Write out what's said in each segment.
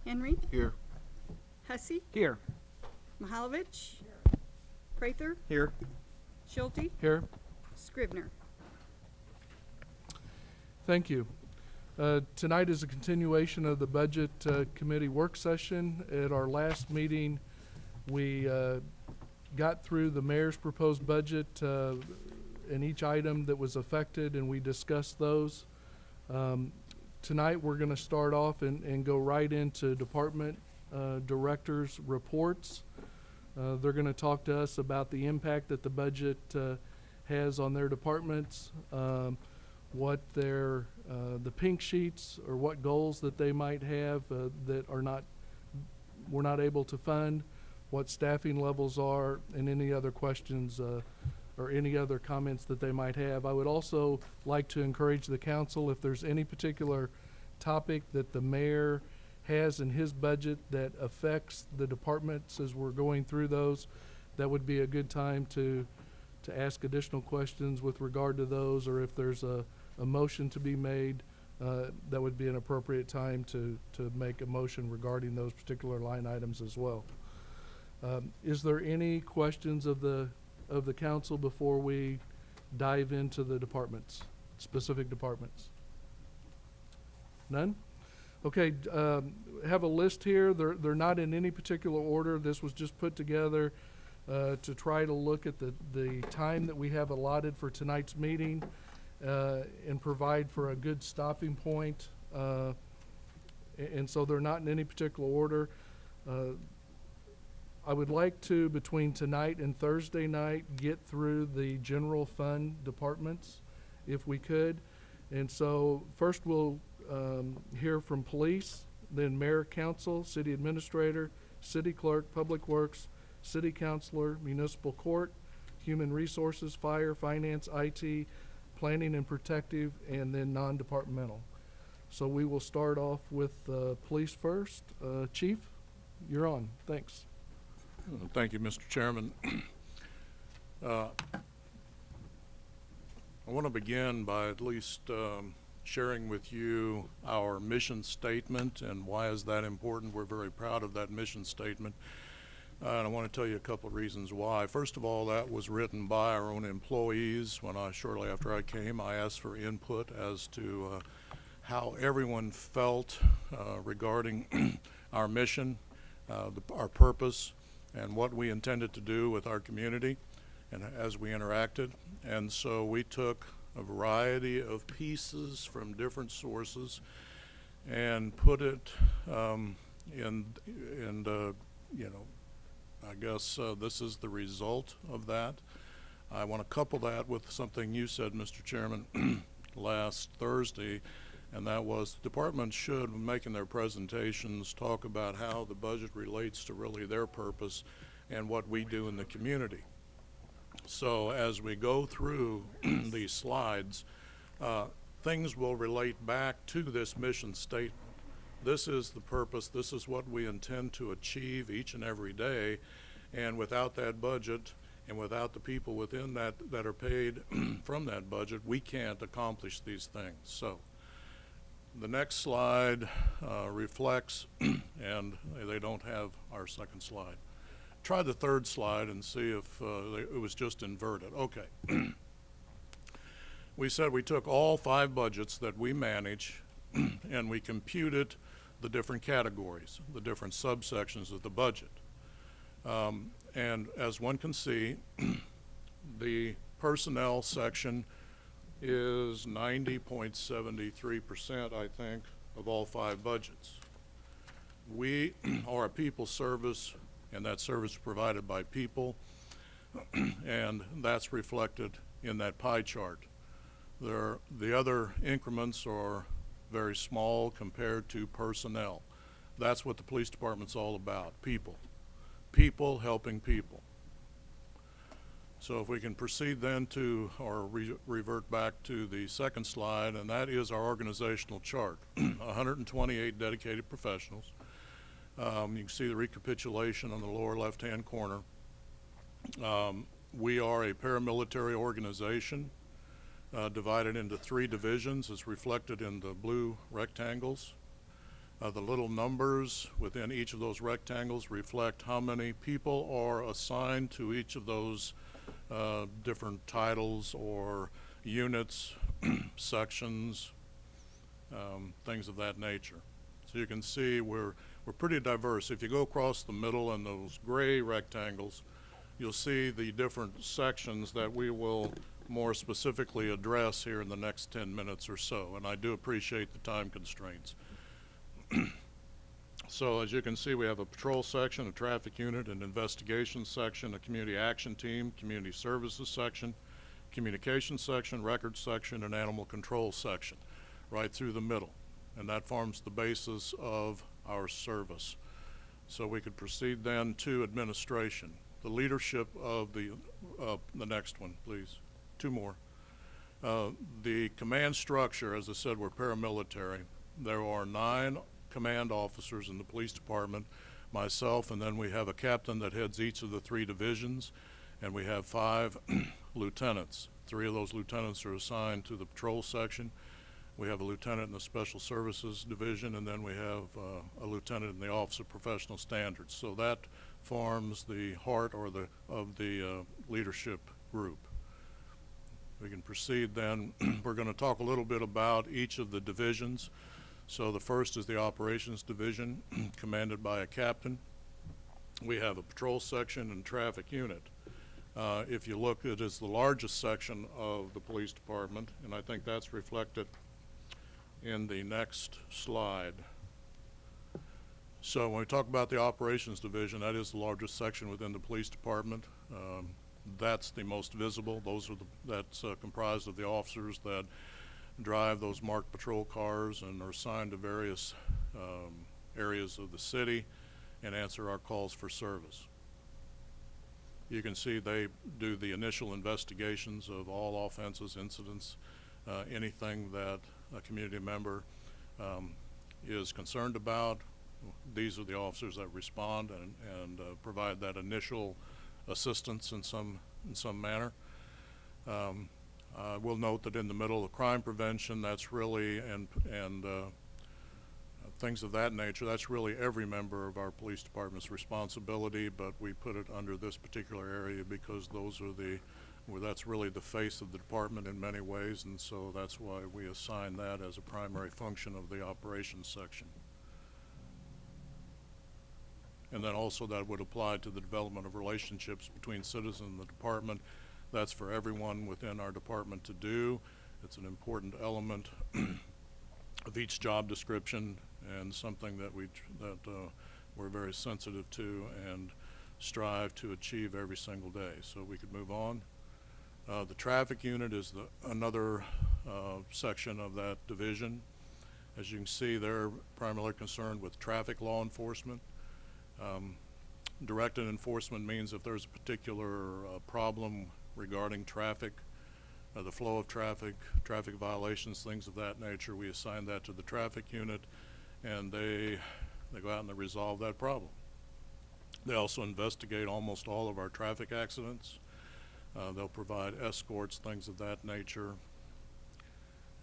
Henry, Here. Hussey, Here. Mahalovich, Prather, Here. Schulte, Here. Scrivener. Thank you. Tonight is a continuation of the Budget Committee work session. At our last meeting, we got through the mayor's proposed budget and each item that was affected, and we discussed those. Tonight, we're going to start off and go right into department directors' reports. They're going to talk to us about the impact that the budget has on their departments, what their the pink sheets or what goals that they might have that we're not able to fund, what staffing levels are, and any other questions or any other comments that they might have. I would also like to encourage the council, if there's any particular topic that the mayor has in his budget that affects the departments as we're going through those, that would be a good time to ask additional questions with regard to those, or if there's a motion to be made, that would be an appropriate time to make a motion regarding those particular line items as well. Is there any questions of the council before we dive into the departments, specific departments? None? Okay, have a list here. They're not in any particular order. This was just put together to try to look at the time that we have allotted for tonight's meeting and provide for a good stopping point. And so they're not in any particular order. I would like to, between tonight and Thursday night, get through the general fund departments, if we could. And so first we'll hear from police, then mayor, council, city administrator, city clerk, public works, city councilor, municipal court, human resources, fire, finance, IT, planning and protective, and then non-departmental. So we will start off with police first. Chief, you're on. Thanks. Thank you, Mr. Chairman. I want to begin by at least sharing with you our mission statement and why is that important. We're very proud of that mission statement. And I want to tell you a couple of reasons why. First of all, that was written by our own employees. Shortly after I came, I asked for input as to how everyone felt regarding our mission, our purpose, and what we intended to do with our community and as we interacted. And so we took a variety of pieces from different sources and put it I guess this is the result of that. I want to couple that with something you said, Mr. Chairman, last Thursday, and that was the department should, when making their presentations, talk about how the budget relates to really their purpose and what we do in the community. So as we go through these slides, things will relate back to this mission statement. This is the purpose, this is what we intend to achieve each and every day, and without that budget and without the people within that are paid from that budget, we can't accomplish these things. So the next slide reflects, and they don't have our second slide. Try the third slide and see if it was just inverted. Okay. We said we took all 5 budgets that we manage and we computed the different categories, the different subsections of the budget. And as one can see, the personnel section is 90.73%, I think, of all 5 budgets. We are a people service, and that service is provided by people, and that's reflected in that pie chart. The other increments are very small compared to personnel. That's what the police department's all about, people. People helping people. So if we can proceed then to, or revert back to the second slide, and that is our organizational chart. 128 dedicated professionals. You can see the recapitulation on the lower left-hand corner. We are a paramilitary organization divided into 3 divisions, as reflected in the blue rectangles. The little numbers within each of those rectangles reflect how many people are assigned to each of those different titles or units, sections, things of that nature. So you can see we're pretty diverse. If you go across the middle in those gray rectangles, you'll see the different sections that we will more specifically address here in the next 10 minutes or so, and I do appreciate the time constraints. So as you can see, we have a patrol section, a traffic unit, an investigation section, a community action team, community services section, communication section, records section, and animal control section, right through the middle. And that forms the basis of our service. So we could proceed then to administration. The leadership of the next one, please. Two more. The command structure, as I said, we're paramilitary. There are 9 command officers in the police department, myself, and then we have a captain that heads each of the 3 divisions, and we have 5 lieutenants. 3 of those lieutenants are assigned to the patrol section. We have a lieutenant in the special services division, and then we have a lieutenant in the office of professional standards. So that forms the heart or of the leadership group. We can proceed then. We're going to talk a little bit about each of the divisions. So the first is the operations division, commanded by a captain. We have a patrol section and traffic unit. If you look, it is the largest section of the police department, and I think that's reflected in the next slide. So when we talk about the operations division, that is the largest section within the police department. That's the most visible. That's comprised of the officers that drive those marked patrol cars and are assigned to various areas of the city and answer our calls for service. You can see they do the initial investigations of all offenses, incidents, anything that a community member is concerned about. These are the officers that respond and provide that initial assistance in some manner. We'll note that in the middle of crime prevention, that's really, and things of that nature, that's really every member of our police department's responsibility, but we put it under this particular area because those are that's really the face of the department in many ways, and so that's why we assign that as a primary function of the operations section. And then also that would apply to the development of relationships between citizens and the department. That's for everyone within our department to do. It's an important element of each job description and something that we're very sensitive to and strive to achieve every single day. So we could move on. The traffic unit is another section of that division. As you can see, they're primarily concerned with traffic law enforcement. Directed enforcement means if there's a particular problem regarding traffic, the flow of traffic, traffic violations, things of that nature, we assign that to the traffic unit, and they go out and they resolve that problem. They also investigate almost all of our traffic accidents. They'll provide escorts, things of that nature.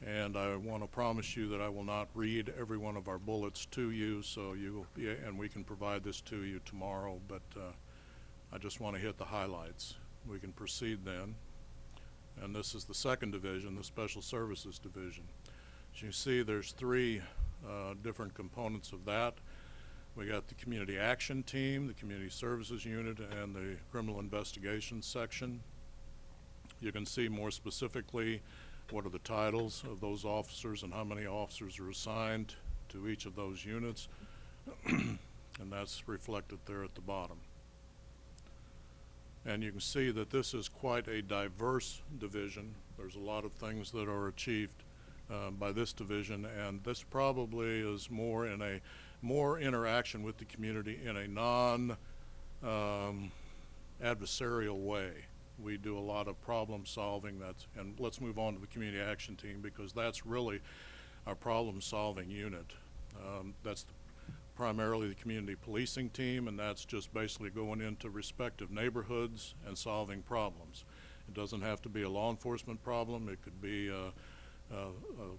And I want to promise you that I will not read every one of our bullets to you, so and we can provide this to you tomorrow, but I just want to hit the highlights. We can proceed then. And this is the second division, the Special Services Division. As you see, there's 3 different components of that. We got the Community Action Team, the Community Services Unit, and the Criminal Investigations Section. You can see more specifically what are the titles of those officers and how many officers are assigned to each of those units, and that's reflected there at the bottom. And you can see that this is quite a diverse division. There's a lot of things that are achieved by this division, and this probably is more interaction with the community in a non-adversarial way. We do a lot of problem solving. And let's move on to the Community Action Team, because that's really our problem solving unit. That's primarily the community policing team, and that's just basically going into respective neighborhoods and solving problems. It doesn't have to be a law enforcement problem. It could be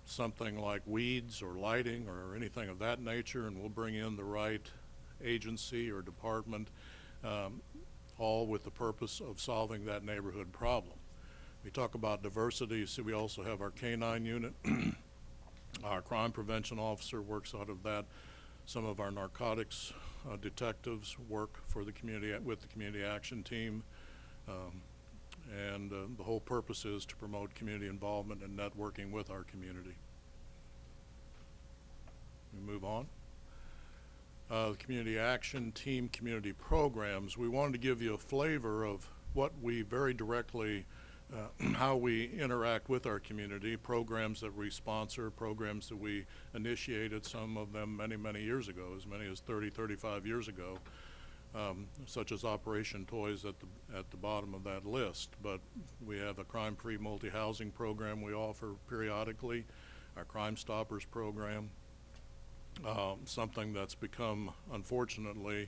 something like weeds or lighting or anything of that nature, and we'll bring in the right agency or department, all with the purpose of solving that neighborhood problem. We talk about diversity. You see, we also have our K-9 unit. Our crime prevention officer works out of that. Some of our narcotics detectives work for the community with the community action team. The whole purpose is to promote community involvement and networking with our community. We move on. The community action team community programs. We wanted to give you a flavor of what we very directly, how we interact with our community, programs that we sponsor, programs that we initiated, some of them many, many years ago, as many as 30, 35 years ago. Such as Operation Toys at the bottom of that list. But we have a crime-free multi-housing program we offer periodically, our Crime Stoppers program, something that's become, unfortunately,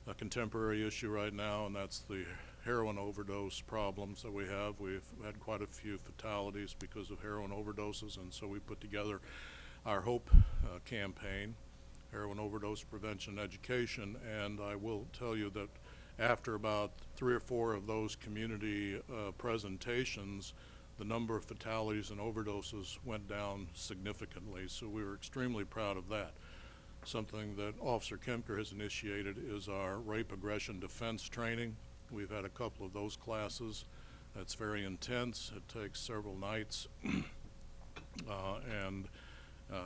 a contemporary issue right now, and that's the heroin overdose problems that we have. We've had quite a few fatalities because of heroin overdoses, and so we put together our HOPE campaign, heroin overdose prevention education, and I will tell you that after about 3 or 4 of those community presentations, the number of fatalities and overdoses went down significantly, so we were extremely proud of that. Something that Officer Kemker has initiated is our rape aggression defense training. We've had a couple of those classes. It's very intense. It takes several nights, and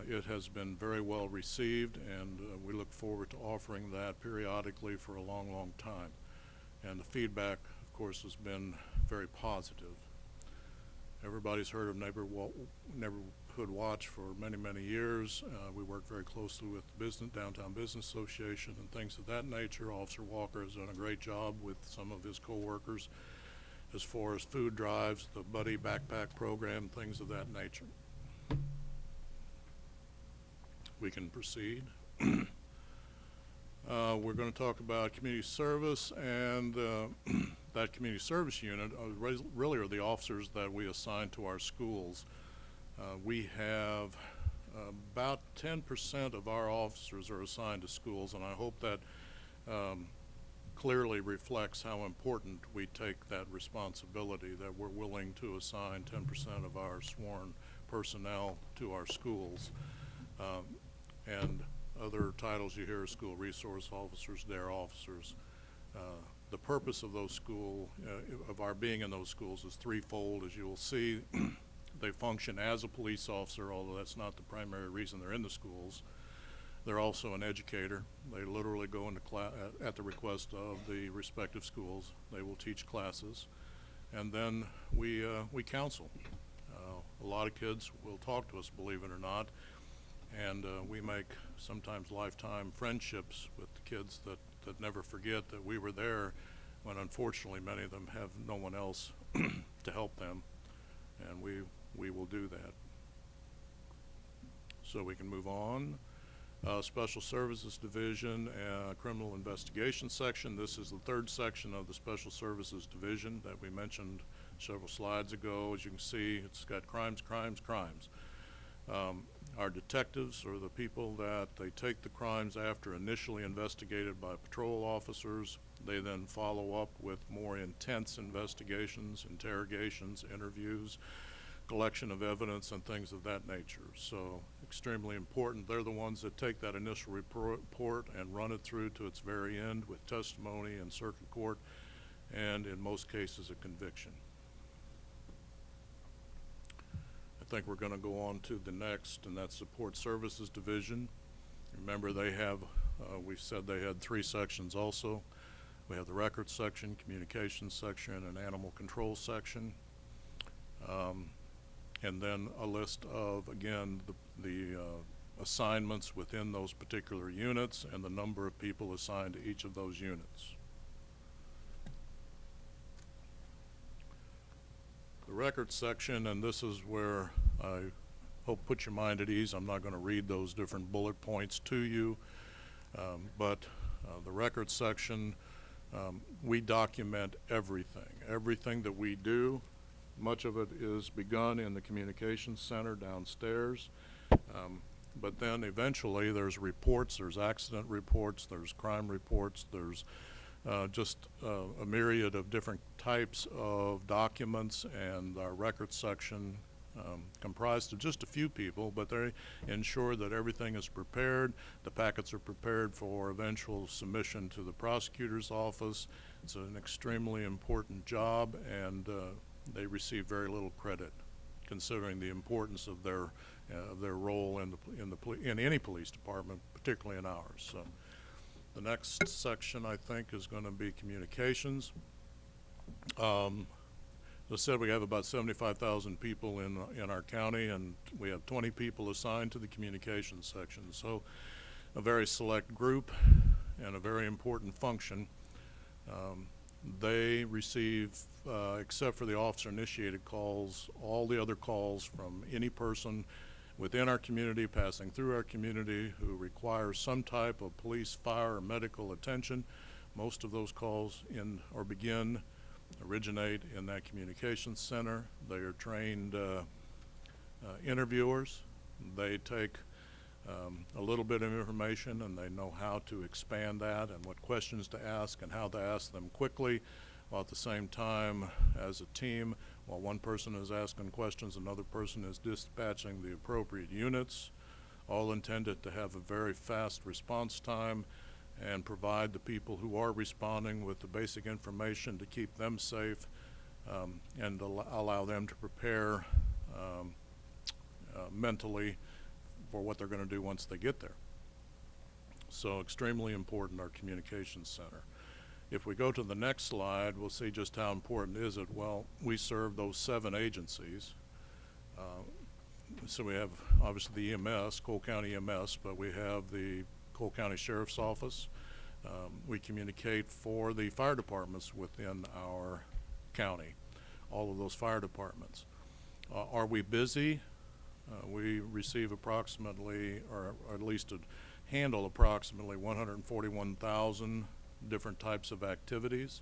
it has been very well received, and we look forward to offering that periodically for a long, long time. And the feedback, of course, has been very positive. Everybody's heard of Neighborhood Watch for many, many years. We work very closely with the Downtown Business Association and things of that nature. Officer Walker has done a great job with some of his co-workers as far as food drives, the Buddy Backpack program, things of that nature. We can proceed. We're going to talk about community service, and that community service unit really are the officers that we assign to our schools. We have about 10% of our officers are assigned to schools, and I hope that clearly reflects how important we take that responsibility, that we're willing to assign 10% of our sworn personnel to our schools. And other titles you hear are school resource officers, DARE officers. The purpose of those of our being in those schools is threefold. As you will see, they function as a police officer, although that's not the primary reason they're in the schools. They're also an educator. They literally go into class at the request of the respective schools. They will teach classes. And then we counsel. A lot of kids will talk to us, believe it or not. And we make sometimes lifetime friendships with the kids that never forget that we were there when unfortunately many of them have no one else to help them. And we will do that. So we can move on. Special Services Division, Criminal Investigation Section. This is the third section of the Special Services Division that we mentioned several slides ago. As you can see, it's got crimes, crimes, crimes. Our detectives are the people that they take the crimes after initially investigated by patrol officers. They then follow up with more intense investigations, interrogations, interviews, collection of evidence, and things of that nature. So extremely important. They're the ones that take that initial report and run it through to its very end with testimony in circuit court and in most cases a conviction. I think we're going to go on to the next, and that's Support Services Division. Remember, they have, we said they had 3 sections also. We have the records section, communications section, and animal control section. And then a list of, again, the assignments within those particular units and the number of people assigned to each of those units. The records section, and this is where I hope put your mind at ease. I'm not going to read those different bullet points to you, but the records section, we document everything that we do Much of it is begun in the communications center downstairs. But then eventually there's reports, there's accident reports, there's crime reports, there's just a myriad of different types of documents, and our records section comprised of just a few people, but they ensure that everything is prepared. The packets are prepared for eventual submission to the prosecutor's office. It's an extremely important job, and they receive very little credit, considering the importance of their role in any police department, particularly in ours. So the next section, I think, is going to be communications. As I said, we have about 75,000 people in our county, and we have 20 people assigned to the communications section. So a very select group and a very important function. They receive, except for the officer-initiated calls, all the other calls from any person within our community, passing through our community, who requires some type of police, fire, or medical attention. Most of those calls originate in that communications center. They are trained interviewers. They take a little bit of information, and they know how to expand that and what questions to ask and how to ask them quickly, while at the same time, as a team, while one person is asking questions, another person is dispatching the appropriate units, all intended to have a very fast response time and provide the people who are responding with the basic information to keep them safe, and allow them to prepare mentally for what they're going to do once they get there. So extremely important, our communications center. If we go to the next slide, we'll see just how important is it. Well, we serve those 7 agencies. So we have obviously the EMS, Cole County EMS, but we have the Cole County Sheriff's Office. We communicate for the fire departments within our county, all of those fire departments. Are we busy? We receive approximately, or at least handle approximately 141,000 different types of activities.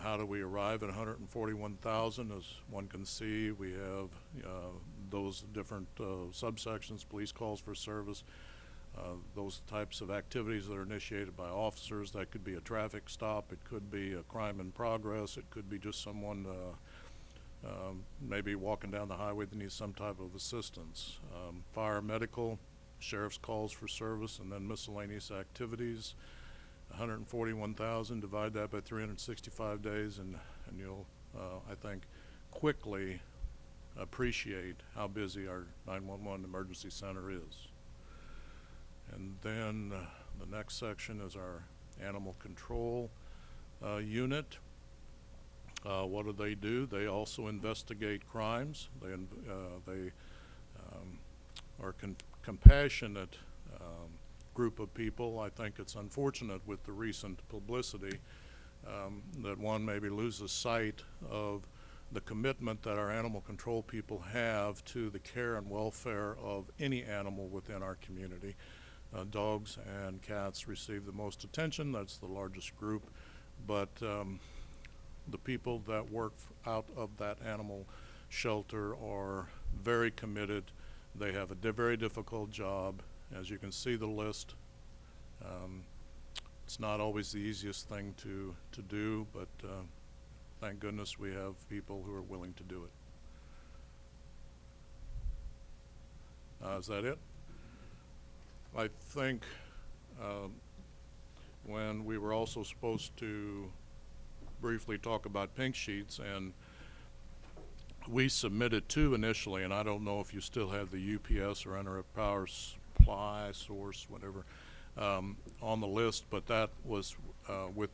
How do we arrive at 141,000? As one can see, we have those different subsections: police calls for service, those types of activities that are initiated by officers. That could be a traffic stop, it could be a crime in progress, it could be just someone maybe walking down the highway that needs some type of assistance. Fire, medical, sheriff's calls for service, and then miscellaneous activities. 141,000, divide that by 365 days, and you'll, I think, quickly appreciate how busy our 911 emergency center is. And then the next section is our animal control unit. What do? They also investigate crimes. They are compassionate group of people. I think it's unfortunate with the recent publicity that one maybe loses sight of the commitment that our animal control people have to the care and welfare of any animal within our community. Dogs and cats receive the most attention. That's the largest group, but the people that work out of that animal shelter are very committed. They have a very difficult job. As you can see the list, it's not always the easiest thing to do, but thank goodness we have people who are willing to do it. Is that it? I think when we were also supposed to briefly talk about pink sheets, and we submitted 2 initially, and I don't know if you still have the UPS or uninterrupted power supply source, whatever, on the list, but that was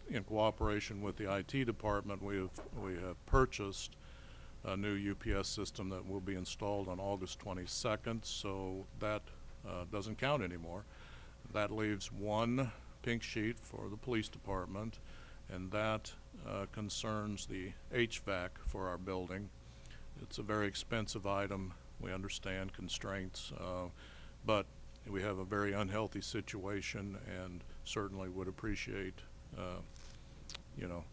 in cooperation with the IT department. We have purchased a new UPS system that will be installed on August 22nd, so that doesn't count anymore. That leaves 1 pink sheet for the police department, and that concerns the HVAC for our building. It's a very expensive item. We understand constraints, but we have a very unhealthy situation, and certainly would appreciate, you know,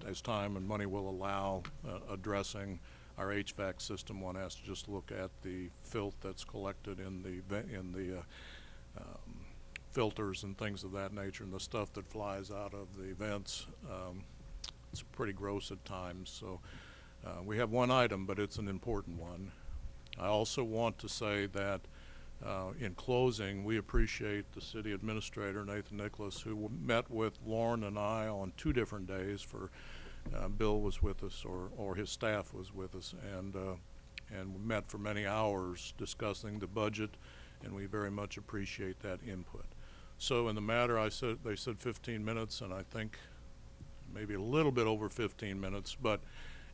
as time and money will allow, addressing our HVAC system, one has to just look at the filth that's collected in the filters and things of that nature, and the stuff that flies out of the vents. It's pretty gross at times. So we have one item, but it's an important one. I also want to say that in closing, we appreciate the city administrator, Nathan Nicholas, who met with Lauren and I on 2 different days. Bill was with us, or his staff was with us, and we met for many hours discussing the budget, and we very much appreciate that input. So in the matter, they said 15 minutes, and I think maybe a little bit over 15 minutes, but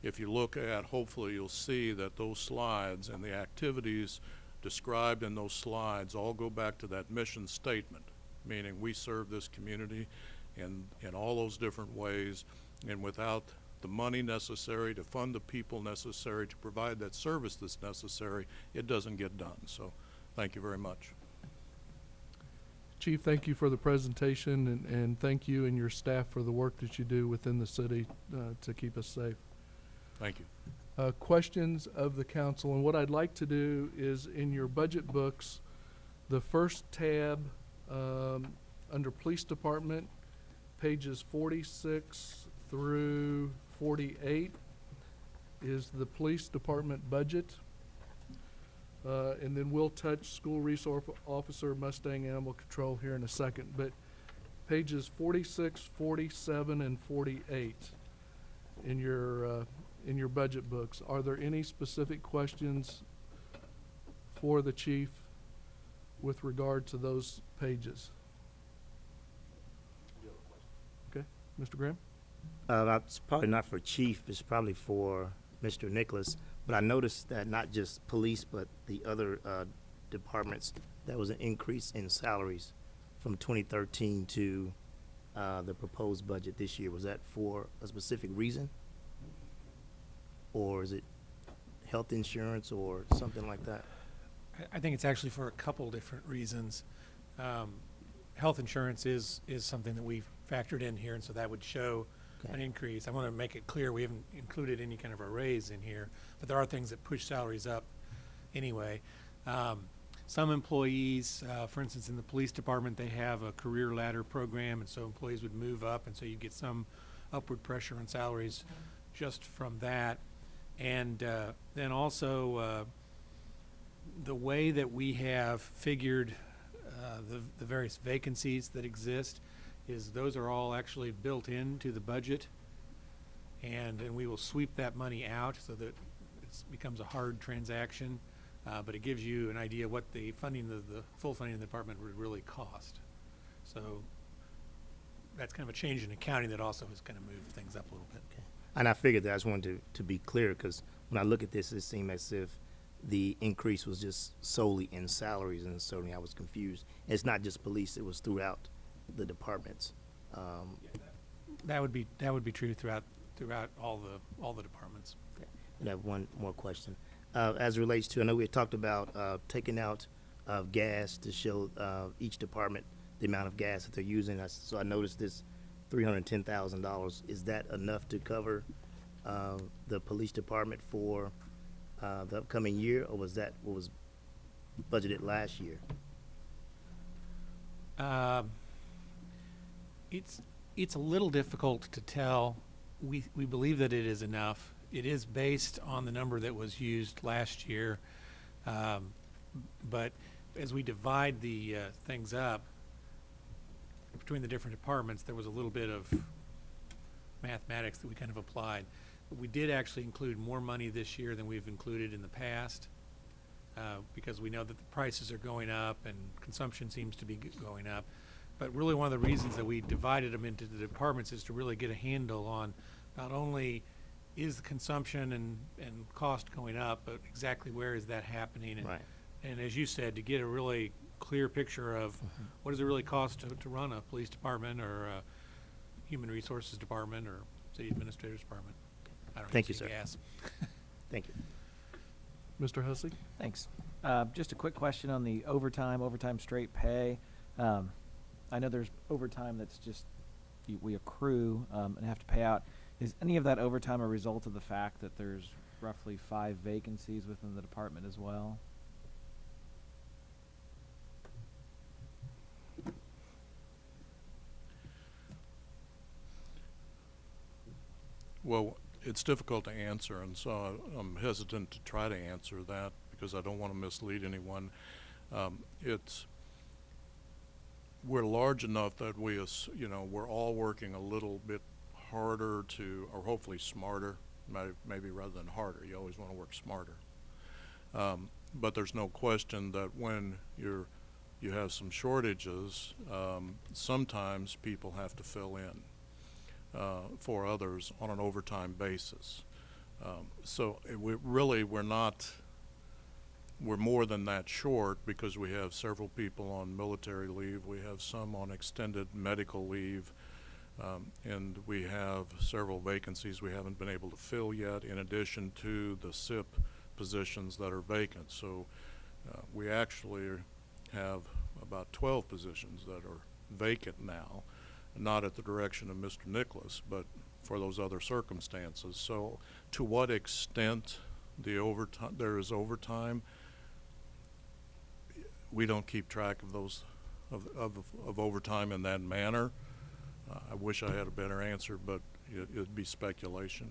if you look at, hopefully you'll see that those slides and the activities described in those slides all go back to that mission statement, meaning we serve this community in all those different ways, and without the money necessary to fund the people necessary to provide that service that's necessary, it doesn't get done. So thank you very much. Chief, thank you for the presentation, and thank you and your staff for the work that you do within the city to keep us safe. Thank you. Questions of the council, and what I'd like to do is in your budget books, the first tab under Police Department, pages 46 through 48 is the Police Department budget. And then we'll touch School Resource Officer, Mustang Animal Control here in a second. But pages 46, 47, and 48 in your budget books. Are there any specific questions for the chief with regard to those pages? Okay, Mr. Graham? That's probably not for Chief, it's probably for Mr. Nicholas. But I noticed that not just police, but the other departments, there was an increase in salaries from 2013 to the proposed budget this year. Was that for a specific reason? Or is it health insurance or something like that? I think it's actually for a couple different reasons. Health insurance is something that we've factored in here, and so that would show an increase. I want to make it clear we haven't included any kind of a raise in here, but there are things that push salaries up anyway. Some employees, for instance, in the police department, they have a career ladder program, and so employees would move up, and so you get some upward pressure on salaries just from that. And then also the way that we have figured the various vacancies that exist is those are all actually built into the budget, and we will sweep that money out so that it becomes a hard transaction, but it gives you an idea what the funding, the full funding of the department would really cost. So that's kind of a change in accounting that also has kind of moved things up a little bit. Okay. And I figured that. I just wanted to be clear, because when I look at this, it seemed as if the increase was just solely in salaries, and certainly I was confused. It's not just police; it was throughout the departments. That would be true throughout all the departments. Okay. And I have one more question. As it relates to, I know we had talked about taking out gas to show each department the amount of gas that they're using. So I noticed this $310,000. Is that enough to cover the police department for the upcoming year, or was that what was budgeted last year? It's a little difficult to tell. We believe that it is enough. It is based on the number that was used last year, but as we divide the things up between the different departments, there was a little bit of mathematics that we kind of applied. But we did actually include more money this year than we've included in the past, because we know that the prices are going up and consumption seems to be going up. But really one of the reasons that we divided them into the departments is to really get a handle on not only is the consumption and cost going up, but exactly where is that happening. And, Right. and as you said, to get a really clear picture of what does it really cost to run a police department or a human resources department or city administrator's department. I don't Thank you, use sir. gas. Thank you. Mr. Hussey? Thanks. Just a quick question on the overtime straight pay. I know there's overtime that's just we accrue and have to pay out. Is any of that overtime a result of the fact that there's roughly 5 vacancies within the department as well. Well, it's difficult to answer, and so I'm hesitant to try to answer that because I don't want to mislead anyone. We're large enough that we're all working a little bit harder to, or hopefully smarter, maybe rather than harder. You always want to work smarter. But there's no question that when you have some shortages, sometimes people have to fill in for others on an overtime basis. We're more than that short because we have several people on military leave, we have some on extended medical leave, and we have several vacancies we haven't been able to fill yet, in addition to the SIP positions that are vacant. So we actually have about 12 positions that are vacant now, not at the direction of Mr. Nicholas, but for those other circumstances. So to what extent there is overtime, we don't keep track of those of overtime in that manner. I wish I had a better answer, but it'd be speculation.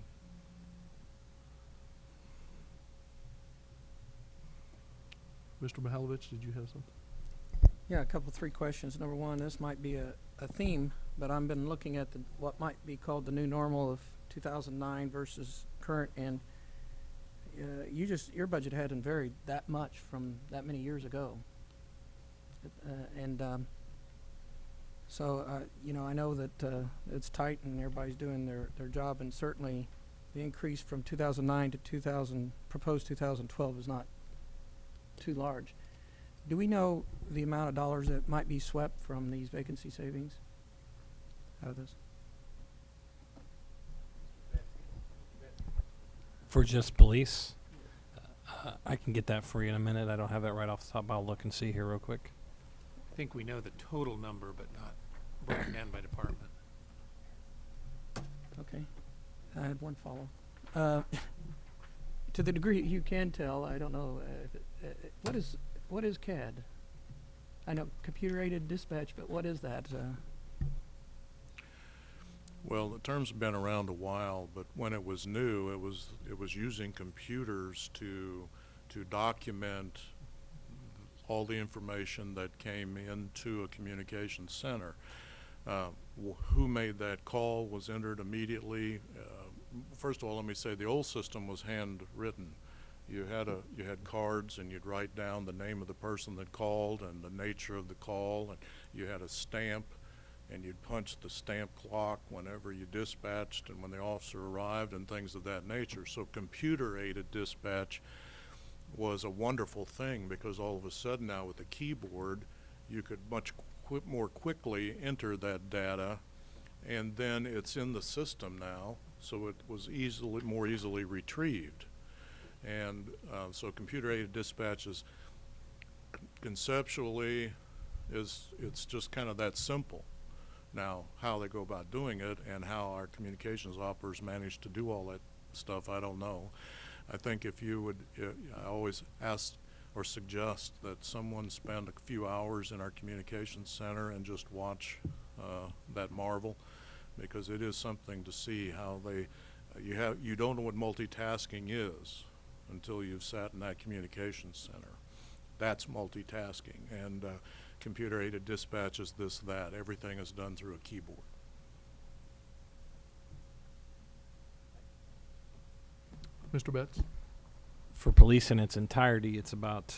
Mr. Mihalovich, did you have something? Yeah, three questions. Number one, this might be a theme, but I've been looking at what might be called the new normal of 2009 versus current, and your budget hadn't varied that much from that many years ago. So I know that it's tight and everybody's doing their job, and certainly the increase from 2009 to proposed 2012 is not too large. Do we know the amount of dollars that might be swept from these vacancy savings out of this? For just police? I can get that for you in a minute. I don't have that right off the top. I'll look and see here real quick. I think we know the total number, but not broken down by department. Okay. I had one follow. To the degree you can tell, I don't know, what is CAD? I know computer-aided dispatch, but what is that? Well, the term's been around a while, but when it was new, it was using computers to document all the information that came into a communications center. Who made that call was entered immediately. First of all, let me say the old system was handwritten. You had cards, and you'd write down the name of the person that called and the nature of the call, and you had a stamp, and you'd punch the stamp clock whenever you dispatched and when the officer arrived and things of that nature. So computer-aided dispatch was a wonderful thing because all of a sudden now with the keyboard you could much more quickly enter that data, and then it's in the system now, so it was more easily retrieved. And so computer-aided dispatch is conceptually it's just kind of that simple. Now, how they go about doing it and how our communications operators manage to do all that stuff, I don't know. I think if you would, I always ask or suggest that someone spend a few hours in our communications center and just watch that marvel, because it is something to see how you don't know what multitasking is until you've sat in that communications center. That's multitasking, and computer-aided dispatch is this, that. Everything is done through a keyboard. Mr. Betts? For police in its entirety, it's about,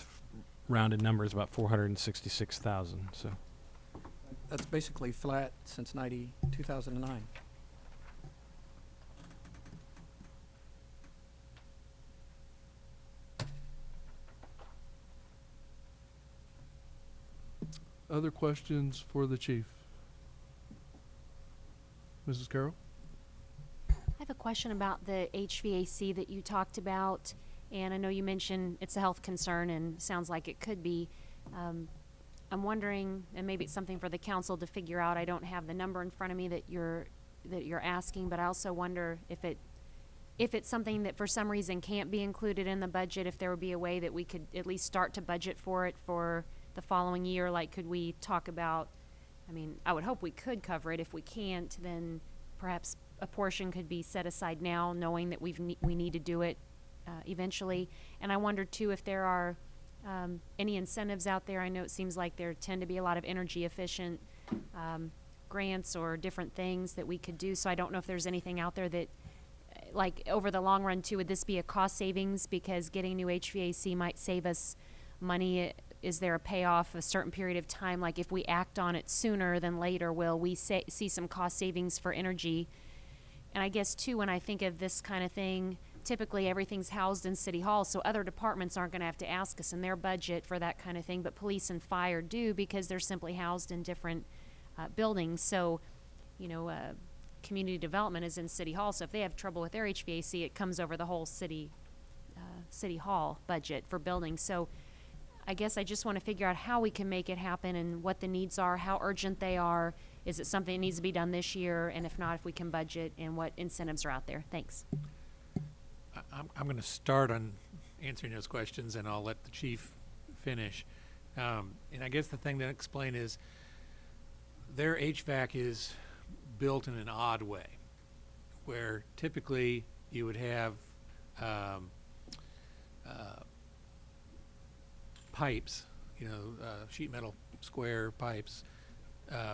rounded numbers, about 466,000. So That's basically flat since 2009. Other questions for the chief? Mrs. Carroll? I have a question about the HVAC that you talked about, and I know you mentioned it's a health concern and sounds like it could be. I'm wondering, and maybe it's something for the council to figure out. I don't have the number in front of me that you're asking, but I also wonder if if it's something that for some reason can't be included in the budget, if there would be a way that we could at least start to budget for it for the following year. Like, could we talk about, I mean, I would hope we could cover it. If we can't, then perhaps a portion could be set aside now, knowing that we need to do it eventually. And I wondered too if there are any incentives out there. I know it seems like there tend to be a lot of energy efficient grants or different things that we could do. So I don't know if there's anything out there that, like, over the long run too, would this be a cost savings because getting new HVAC might save us money? Is there a payoff a certain period of time? Like, if we act on it sooner than later, will we see some cost savings for energy? And I guess too, when I think of this kind of thing, typically everything's housed in City Hall, so other departments aren't going to have to ask us in their budget for that kind of thing, but police and fire do because they're simply housed in different buildings. So, you know, community development is in City Hall, so if they have trouble with their HVAC, it comes over the whole City Hall budget for buildings. So I guess I just want to figure out how we can make it happen and what the needs are, how urgent they are. Is it something that needs to be done this year? And if not, if we can budget, and what incentives are out there. Thanks. I'm going to start on answering those questions, and I'll let the chief finish. And I guess the thing to explain is their HVAC is built in an odd way, where typically you would have pipes, sheet metal square pipes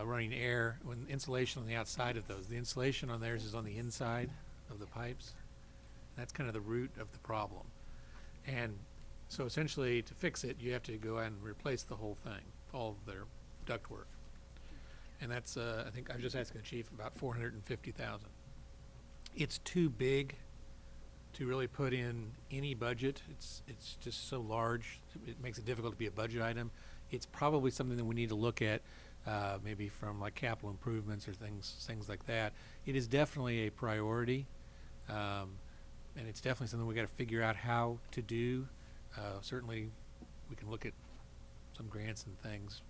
running air, when insulation on the outside of those. The insulation on theirs is on the inside of the pipes. That's kind of the root of the problem. And so essentially to fix it, you have to go out and replace the whole thing, all of their ductwork. And that's, I think I was just asking the chief, about $450,000. It's too big to really put in any budget. It's just so large, it makes it difficult to be a budget item. It's probably something that we need to look at, maybe from like capital improvements or things like that. It is definitely a priority, and it's definitely something we got to figure out how to do. Certainly, we can look at some grants and things,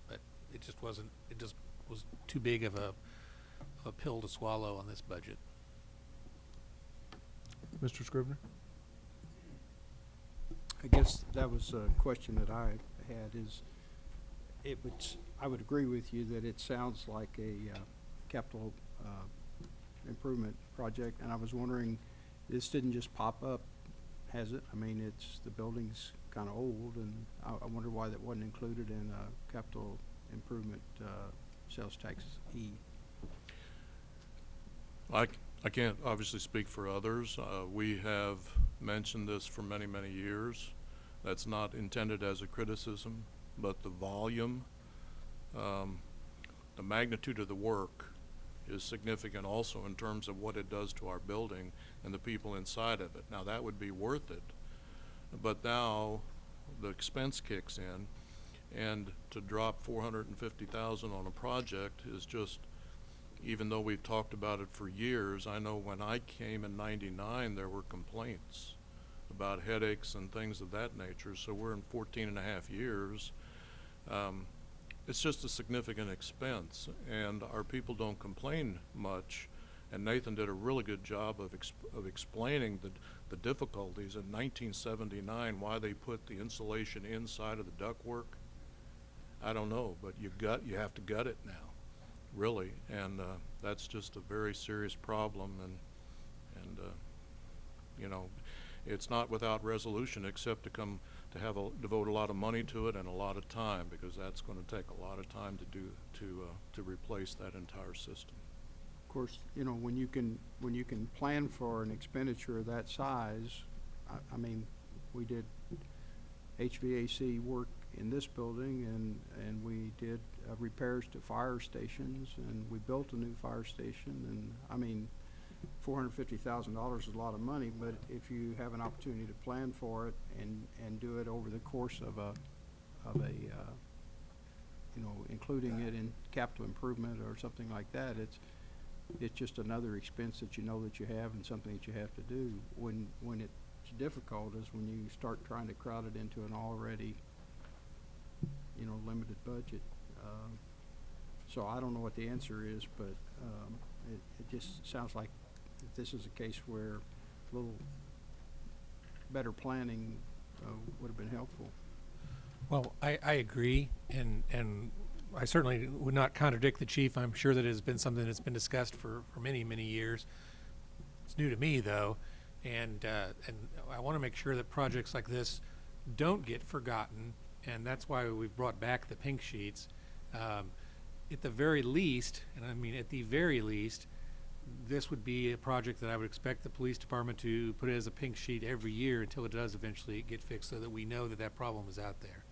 but it just wasn't. It just was too big of a pill to swallow on this budget. Mr. Scrivener? I guess that was a question that I had. I would agree with you that it sounds like a capital improvement project, and I was wondering, this didn't just pop up, has it? I mean, the building's kind of old, and I wonder why that wasn't included in capital improvement sales tax E. I can't obviously speak for others. We have mentioned this for many, many years. That's not intended as a criticism, but the volume, the magnitude of the work is significant also in terms of what it does to our building and the people inside of it. Now, that would be worth it, but now the expense kicks in, and to drop $450,000 on a project is just, even though we've talked about it for years, I know when I came in '99 there were complaints about headaches and things of that nature. So we're in 14 and a half years. It's just a significant expense, and our people don't complain much. And Nathan did a really good job of explaining the difficulties in 1979, why they put the insulation inside of the ductwork. I don't know, but you have to gut it now, really, and that's just a very serious problem, and it's not without resolution, except to devote a lot of money to it and a lot of time, because that's going to take a lot of time to replace that entire system. Of course, when you can plan for an expenditure of that size, I mean, we did HVAC work in this building, and we did repairs to fire stations, and we built a new fire station, and I mean, $450,000 is a lot of money, but if you have an opportunity to plan for it and do it over the course of including it in capital improvement or something like that, it's just another expense that you know that you have and something that you have to do. When it's difficult is when you start trying to crowd it into an already limited budget. So I don't know what the answer is, but it just sounds like this is a case where a little better planning would have been helpful. Well, I agree, and I certainly would not contradict the chief. I'm sure that it has been something that's been discussed for many, many years. It's new to me, though, and I want to make sure that projects like this don't get forgotten, and that's why we've brought back the pink sheets. At the very least, and I mean at the very least, this would be a project that I would expect the police department to put as a pink sheet every year until it does eventually get fixed, so that we know that that problem is out there.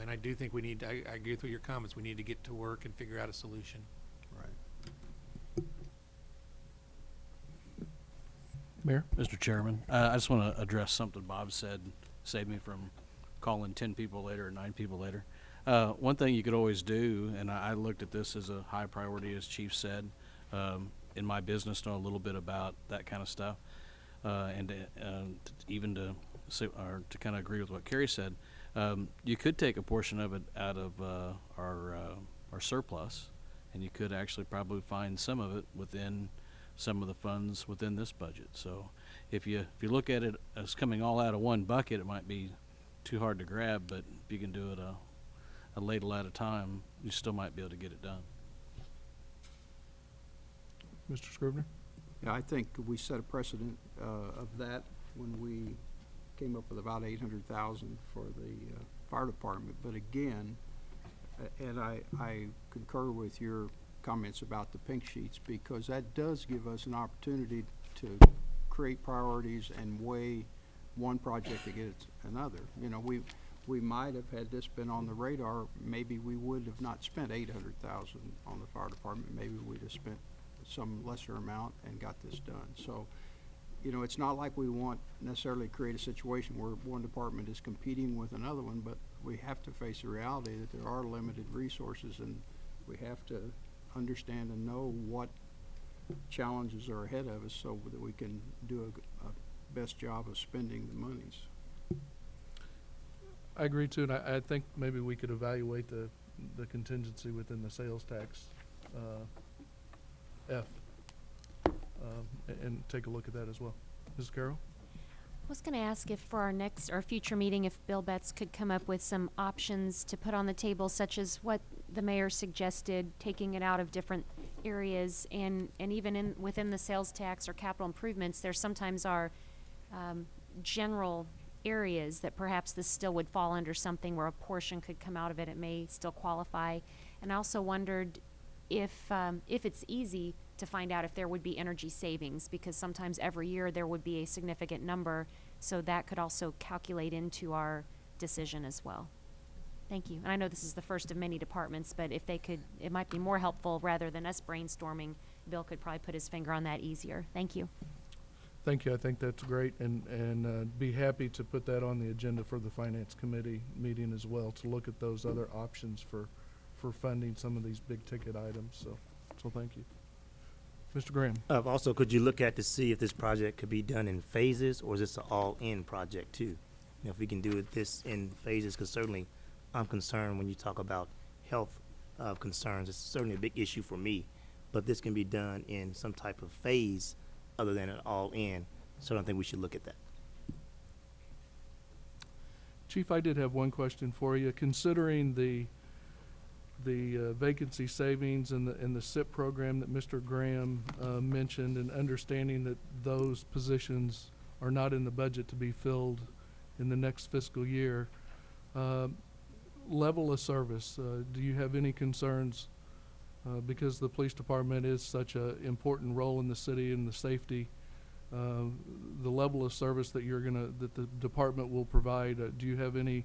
And I do think we need, I agree with your comments, we need to get to work and figure out a solution. Right. Mayor? Mr. Chairman, I just want to address something Bob said, save me from calling 10 people later or 9 people later. One thing you could always do, and I looked at this as a high priority, as Chief said, in my business, know a little bit about that kind of stuff, and even to say, or to kind of agree with what Kerry said, you could take a portion of it out of our surplus, and you could actually probably find some of it within some of the funds within this budget. So if you look at it as coming all out of one bucket, it might be too hard to grab, but if you can do it a ladle at a time, you still might be able to get it done. Mr. Scrivener? Yeah, I think we set a precedent of that when we came up with about 800,000 for the fire department. But again, and I concur with your comments about the pink sheets, because that does give us an opportunity to create priorities and weigh one project against another. You know, we might have, had this been on the radar, maybe we would have not spent 800,000 on the fire department. Maybe we'd have spent some lesser amount and got this done. So, you know, it's not like we want necessarily create a situation where one department is competing with another one, but we have to face the reality that there are limited resources, and we have to understand and know what challenges are ahead of us so that we can do a best job of spending the monies. I agree too, and I think maybe we could evaluate the contingency within the sales tax F and take a look at that as well. Mrs. Carroll? I was going to ask if for our next or future meeting, if Bill Betts could come up with some options to put on the table, such as what the mayor suggested, taking it out of different areas, and even within the sales tax or capital improvements, there sometimes are general areas that perhaps this still would fall under something where a portion could come out of it. It may still qualify. And I also wondered if it's easy to find out if there would be energy savings, because sometimes every year there would be a significant number, so that could also calculate into our decision as well. Thank you. And I know this is the first of many departments, but if they could, it might be more helpful rather than us brainstorming. Bill could probably put his finger on that easier. Thank you. Thank you. I think that's great, and be happy to put that on the agenda for the Finance Committee meeting as well, to look at those other options for funding some of these big ticket items. So thank you. Mr. Graham? Also, could you look at to see if this project could be done in phases, or is this an all-in project too? You know, if we can do this in phases, because certainly I'm concerned when you talk about health concerns. It's certainly a big issue for me, but this can be done in some type of phase other than an all-in. So I don't think we should look at that. Chief, I did have one question for you. Considering the vacancy savings and the SIP program that Mr. Graham mentioned, and understanding that those positions are not in the budget to be filled in the next fiscal year, level of service, do you have any concerns, because the police department is such an important role in the city and the safety, the level of service that that the department will provide, do you have any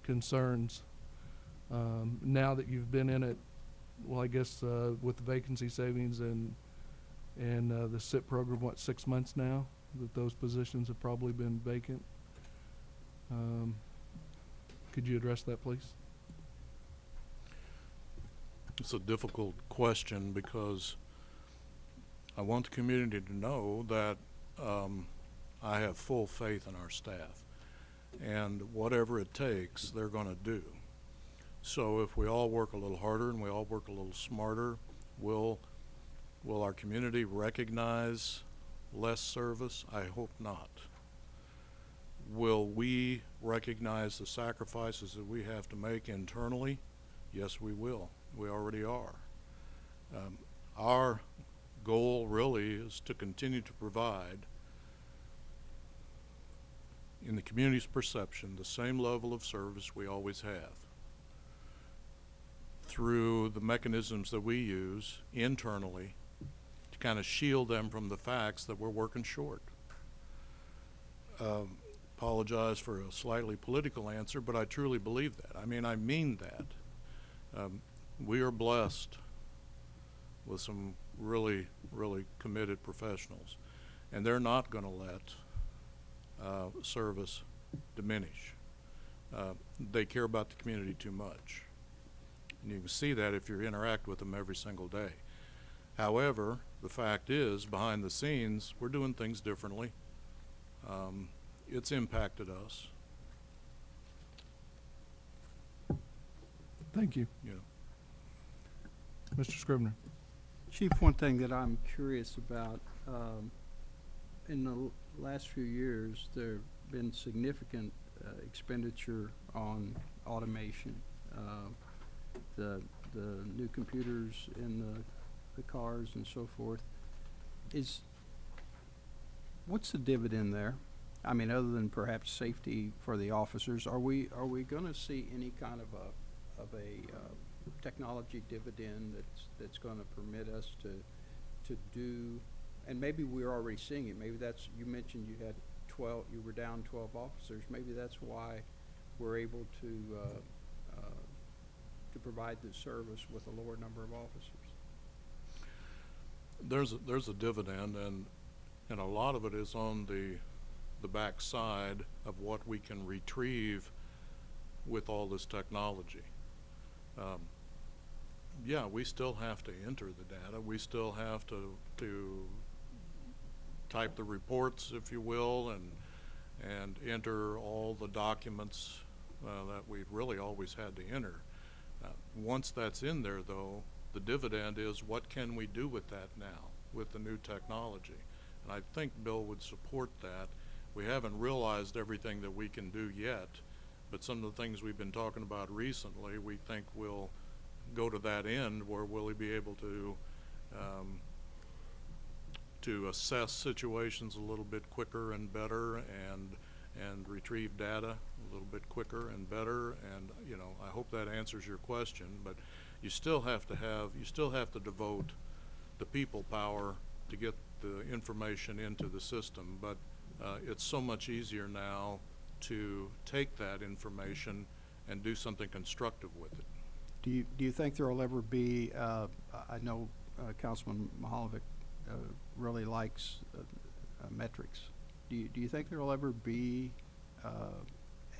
concerns now that you've been in it, well, I guess with the vacancy savings and the SIP program, what, 6 months now that those positions have probably been vacant? Could you address that, please? It's a difficult question, because I want the community to know that I have full faith in our staff, and whatever it takes, they're going to do. So if we all work a little harder and we all work a little smarter, will our community recognize less service? I hope not. Will we recognize the sacrifices that we have to make internally? Yes, we will. We already are. Our goal really is to continue to provide, in the community's perception, the same level of service we always have through the mechanisms that we use internally to kind of shield them from the facts that we're working short. Apologize for a slightly political answer, but I truly believe that. I mean that. We are blessed with some really, really committed professionals, and they're not going to let service diminish. They care about the community too much. And you can see that if you interact with them every single day. However, the fact is, behind the scenes, we're doing things differently. It's impacted us. Thank you. You know. Mr. Scrivener. Chief, one thing that I'm curious about, in the last few years, there have been significant expenditure on automation. The new computers in the cars and so forth. What's the dividend there? I mean, other than perhaps safety for the officers, are we going to see any kind of a technology dividend that's going to permit us to do, and maybe we're already seeing it. Maybe that's, you mentioned you had 12, you were down 12 officers. Maybe that's why we're able to provide the service with a lower number of officers. There's a dividend, and a lot of it is on the back side of what we can retrieve with all this technology. Yeah, we still have to enter the data. We still have to type the reports, if you will, and enter all the documents that we've really always had to enter. Once that's in there, though, the dividend is what can we do with that now with the new technology? And I think Bill would support that. We haven't realized everything that we can do yet, but some of the things we've been talking about recently, we think will go to that end where we'll be able to assess situations a little bit quicker and better, and retrieve data a little bit quicker and better. And you know, I hope that answers your question, but you still have to devote the people power to get the information into the system. But it's so much easier now to take that information and do something constructive with it. Do you think there will ever be, I know Councilman Mahalovic really likes metrics. Do you think there will ever be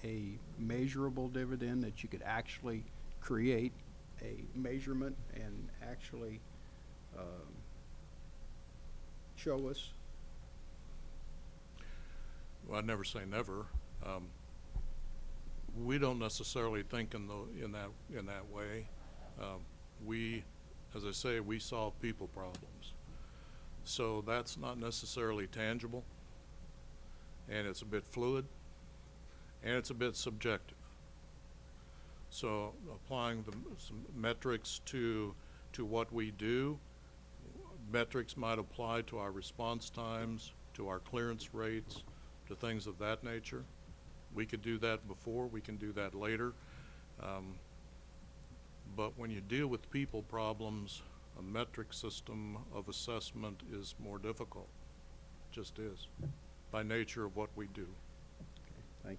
a measurable dividend that you could actually create a measurement and actually show us? Well, I'd never say never. We don't necessarily think in that way. We, as I say, we solve people problems. So that's not necessarily tangible, and it's a bit fluid, and it's a bit subjective. So applying some metrics to what we do, metrics might apply to our response times, to our clearance rates, to things of that nature. We could do that before, we can do that later. But when you deal with people problems, a metric system of assessment is more difficult. Just is, by nature of what we do. Okay, thank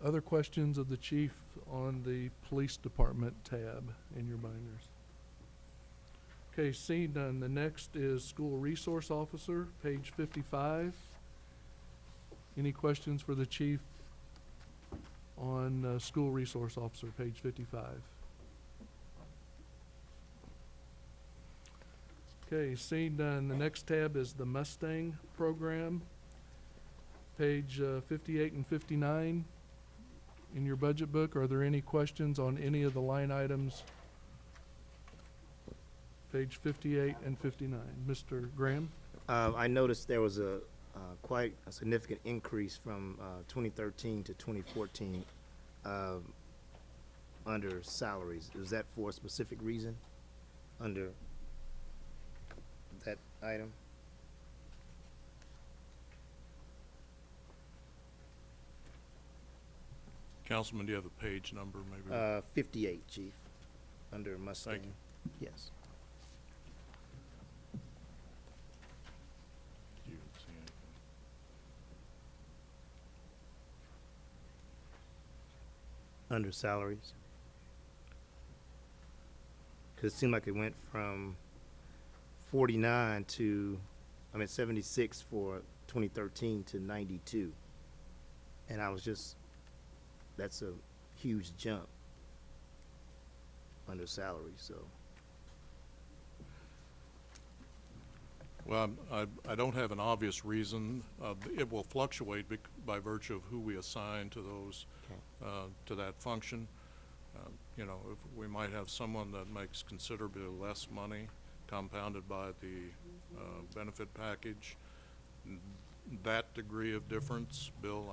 you. Other questions of the chief on the police department tab in your binders? Okay, seeing none, the next is school resource officer, page 55. Any questions for the chief on school resource officer, page 55? Okay, seeing none, the next tab is the Mustang program, page 58 and 59 in your budget book. Are there any questions on any of the line items page 58 and 59. Mr. Graham? I noticed there was a quite a significant increase from 2013 to 2014 under salaries. Is that for a specific reason under that item? Councilman, do you have a page number, maybe? 58, Chief, under Mustang. Thank you. Yes. Do you see anything? Under salaries. Because it seemed like it went from 49 to, 76 for 2013 to 92. And I was just, that's a huge jump under salary, so. Well, I don't have an obvious reason. It will fluctuate by virtue of who we assign to those, to that function. You know, if we might have someone that makes considerably less money compounded by the benefit package. That degree of difference, Bill,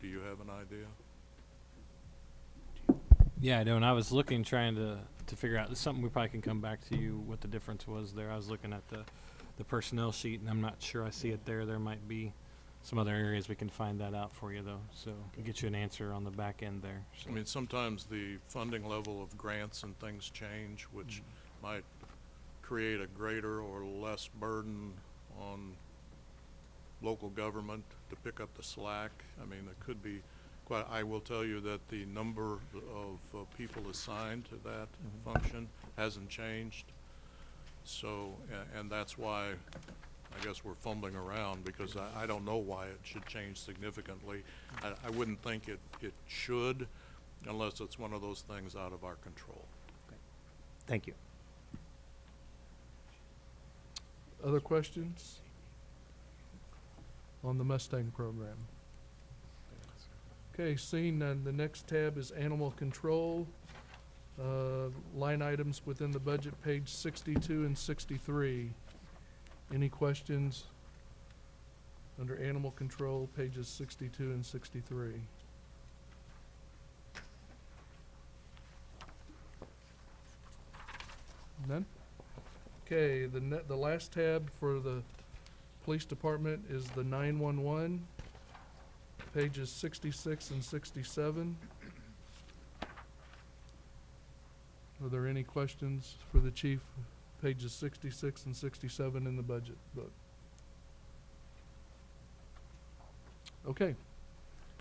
do you have an idea? Yeah, I do, and I was looking, trying to figure out, this is something we probably can come back to you what the difference was there. I was looking at the personnel sheet, and I'm not sure I see it there. There might be some other areas we can find that out for you, though, so we'll get you an answer on the back end there. So. I mean, sometimes the funding level of grants and things change, which might create a greater or less burden on local government to pick up the slack. I mean, it could be quite, I will tell you that the number of people assigned to that function hasn't changed. So, and that's why I guess we're fumbling around, because I don't know why it should change significantly. I wouldn't think it should, unless it's one of those things out of our control. Thank you. Other questions on the Mustang program? Okay, seeing none, the next tab is animal control. Line items within the budget, page 62 and 63. Any questions under animal control, pages 62 and 63? None? Okay, the last tab for the police department is the 911, pages 66 and 67. Are there any questions for the chief? Pages 66 and 67 in the budget book. Okay.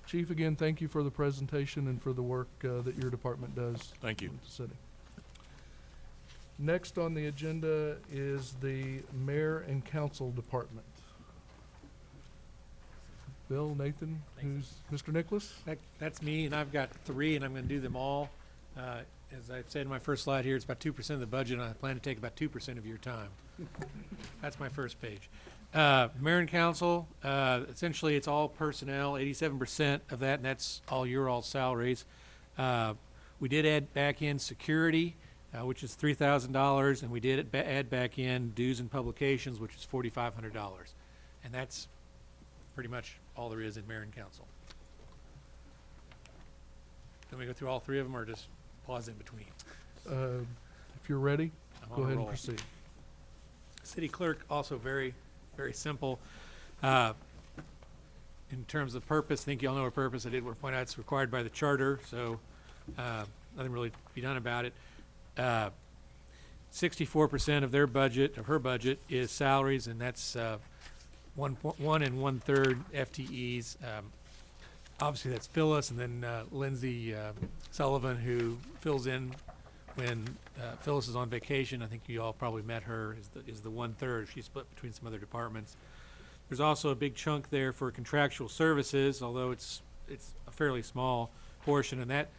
Chief, again, thank you for the presentation and for the work that your department does. Thank you. in the city. Next on the agenda is the mayor and council department. Bill, Nathan, who's Mr. Nicholas? That's me, and I've got 3, and I'm going to do them all. As I said in my first slide here, it's about 2% of the budget, and I plan to take about 2% of your time. That's my first page. Mayor and council, essentially it's all personnel, 87% of that, and that's all your all salaries. We did add back in security, which is $3,000, and we did add back in dues and publications, which is $4,500. And that's pretty much all there is in mayor and council. Can we go through all 3 of them, or just pause in between? If you're ready, I'm on go a ahead and roll. proceed. City clerk, also very, very simple. In terms of purpose, I think you all know our purpose. I did want to point out it's required by the charter, so nothing really to be done about it. 64% of their budget, of her budget, is salaries, and that's 1 1/3 FTEs. Obviously, that's Phyllis, and then Lindsay Sullivan, who fills in when Phyllis is on vacation. I think you all probably met her, is the 1/3. She's split between some other departments. There's also a big chunk there for contractual services, although it's a fairly small portion, and that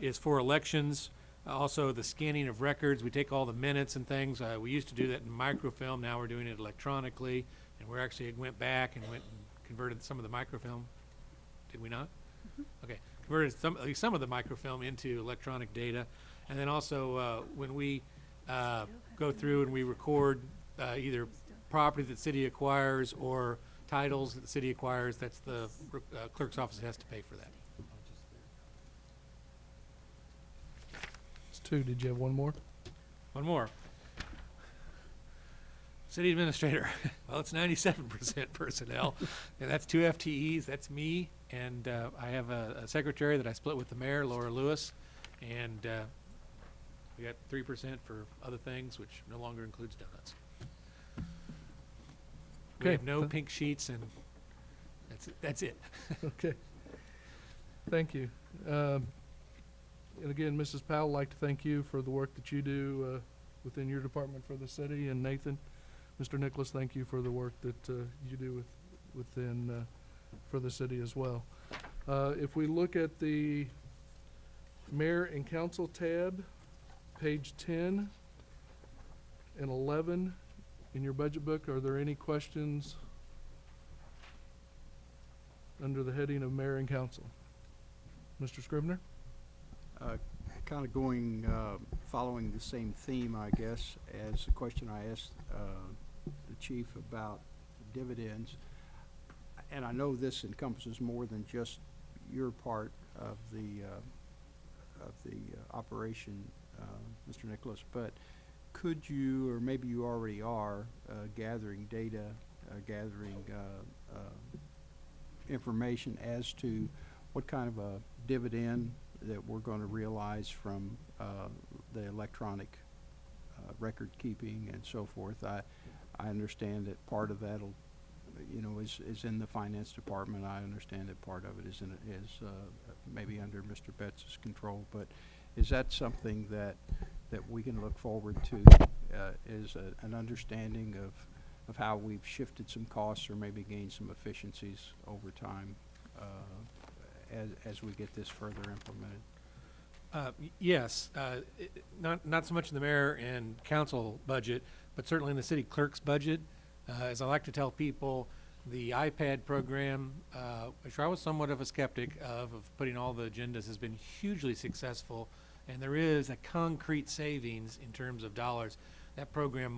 is for elections. Also, the scanning of records. We take all the minutes and things. We used to do that in microfilm. Now we're doing it electronically, and we actually went back and converted some of the microfilm. Did we not? Okay, converted at least some of the microfilm into electronic data. And then also when we go through and we record either property that the city acquires or titles that the city acquires. That's the clerk's office has to pay for that. It's two. Did you have one more? One more. City administrator. Well, it's 97% personnel, and that's 2 FTEs. That's me, and I have a secretary that I split with the mayor, Laura Lewis, and we got 3% for other things, which no longer includes donuts. We Okay. have no pink sheets, and that's it. Okay. Thank you. And again, Mrs. Powell, I'd like to thank you for the work that you do within your department for the city. And Nathan, Mr. Nicholas, thank you for the work that you do within for the city as well. If we look at the Mayor and Council tab, page 10 and 11 in your budget book, are there any questions under the heading of Mayor and Council? Mr. Scribner? Kind of going, following the same theme, I guess, as the question I asked the chief about dividends. And I know this encompasses more than just your part of the operation, Mr. Nicholas, but could you, or maybe you already are, gathering data, gathering information as to what kind of a dividend that we're going to realize from the electronic record keeping and so forth? I understand that part of that is in the finance department. I understand that part of it is maybe under Mr. Betts' control, but is that something that we can look forward to? Is an understanding of how we've shifted some costs or maybe gained some efficiencies over time as we get this further implemented? Yes, not so much in the mayor and council budget, but certainly in the city clerk's budget. As I like to tell people, the iPad program, which I was somewhat of a skeptic of putting all the agendas, has been hugely successful, and there is a concrete savings in terms of dollars. That program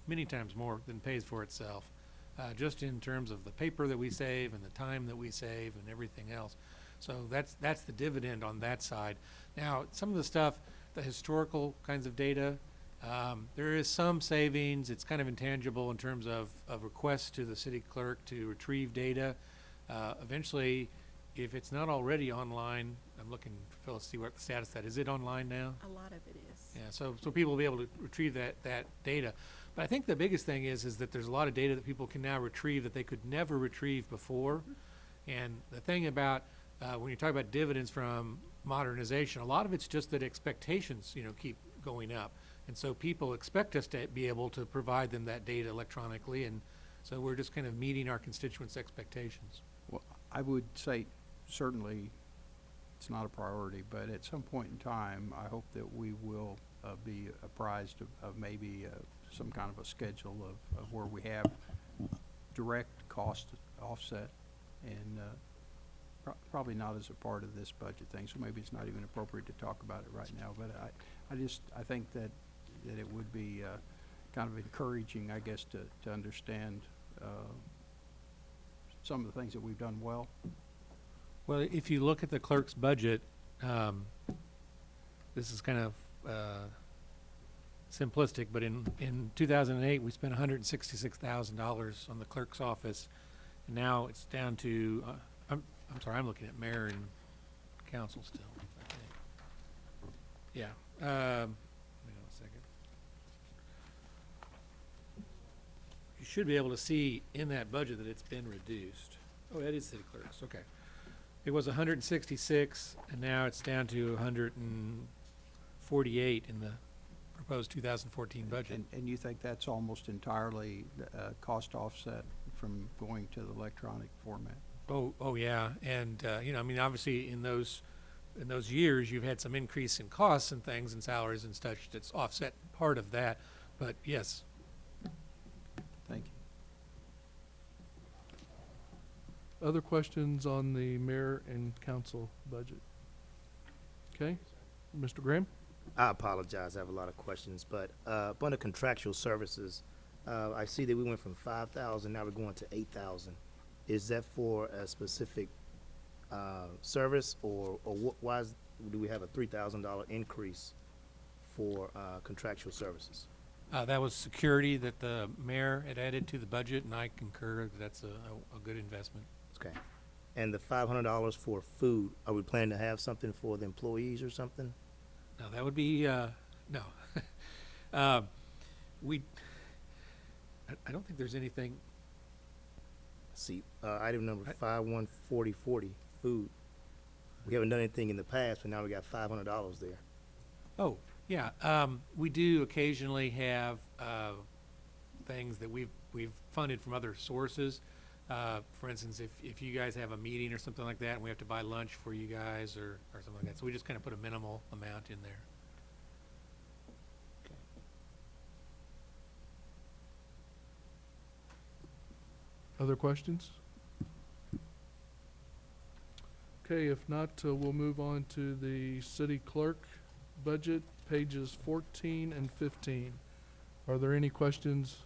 many times more than pays for itself, just in terms of the paper that we save and the time that we save and everything else. So that's the dividend on that side. Now, some of the stuff, the historical kinds of data, there is some savings. It's kind of intangible in terms of requests to the city clerk to retrieve data. Eventually, if it's not already online, I'm looking for Phyllis to see what the status of that is. Is it online now? A lot of it is. Yeah, so people will be able to retrieve that data. But I think the biggest thing is that there's a lot of data that people can now retrieve that they could never retrieve before. And the thing about when you talk about dividends from modernization, a lot of it's just that expectations, keep going up. And so people expect us to be able to provide them that data electronically, and so we're just kind of meeting our constituents' expectations. Well, I would say certainly it's not a priority, but at some point in time, I hope that we will be apprised of maybe some kind of a schedule of where we have direct cost offset, and probably not as a part of this budget thing, so maybe it's not even appropriate to talk about it right now, but I think that it would be kind of encouraging, I guess, to understand some of the things that we've done well. Well, if you look at the clerk's budget, this is kind of simplistic, but in 2008, we spent $166,000 on the clerk's office, and now it's down to, I'm sorry, I'm looking at mayor and council still, I think. Yeah. Hang on a second. You should be able to see in that budget that it's been reduced. Oh, that is city clerks, okay. It was 166, and now it's down to 148 in the proposed 2014 budget. And you think that's almost entirely cost offset from going to the electronic format? Oh yeah, and obviously in those years you've had some increase in costs and things and salaries and such that's offset part of that, but yes. Thank you. Other questions on the mayor and council budget? Okay, Mr. Graham? I apologize, I have a lot of questions, but, under contractual services, I see that we went from 5,000, now we're going to 8,000. Is that for a specific, service, or why do we have a $3,000 increase for, contractual services? That was security that the mayor had added to the budget, and I concur that that's a good investment. Okay. And the $500 for food, are we planning to have something for the employees or something? Now, that would be, no. I don't think there's anything, See, item number 514040, food. We haven't done anything in the past, but now we got $500 there. oh, yeah, we do occasionally have, things that we've funded from other sources. For instance, if you guys have a meeting or something like that, and we have to buy lunch for you guys or something like that, so we just kind of put a minimal amount in there. Other questions? Okay, if not, we'll move on to the city clerk budget, pages 14 and 15. Are there any questions?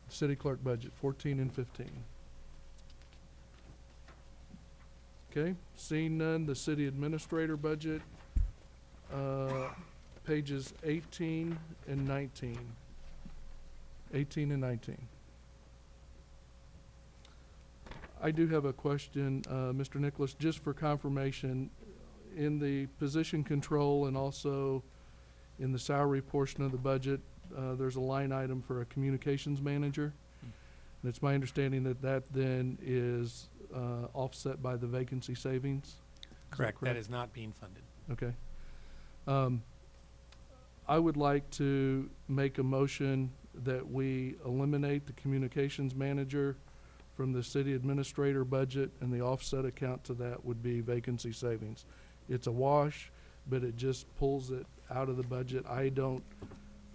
City clerk budget, 14 and 15. Okay, seeing none, the city administrator budget, pages 18 and 19. 18 and 19. I do have a question, Mr. Nicholas, just for confirmation. In the position control and also in the salary portion of the budget, there's a line item for a communications manager. And it's my understanding that that then is offset by the vacancy savings? Is that Correct, that is not being funded. Okay. I would like to make a motion that we eliminate the communications manager from the city administrator budget, and the offset account to that would be vacancy savings. It's a wash, but it just pulls it out of the budget. I don't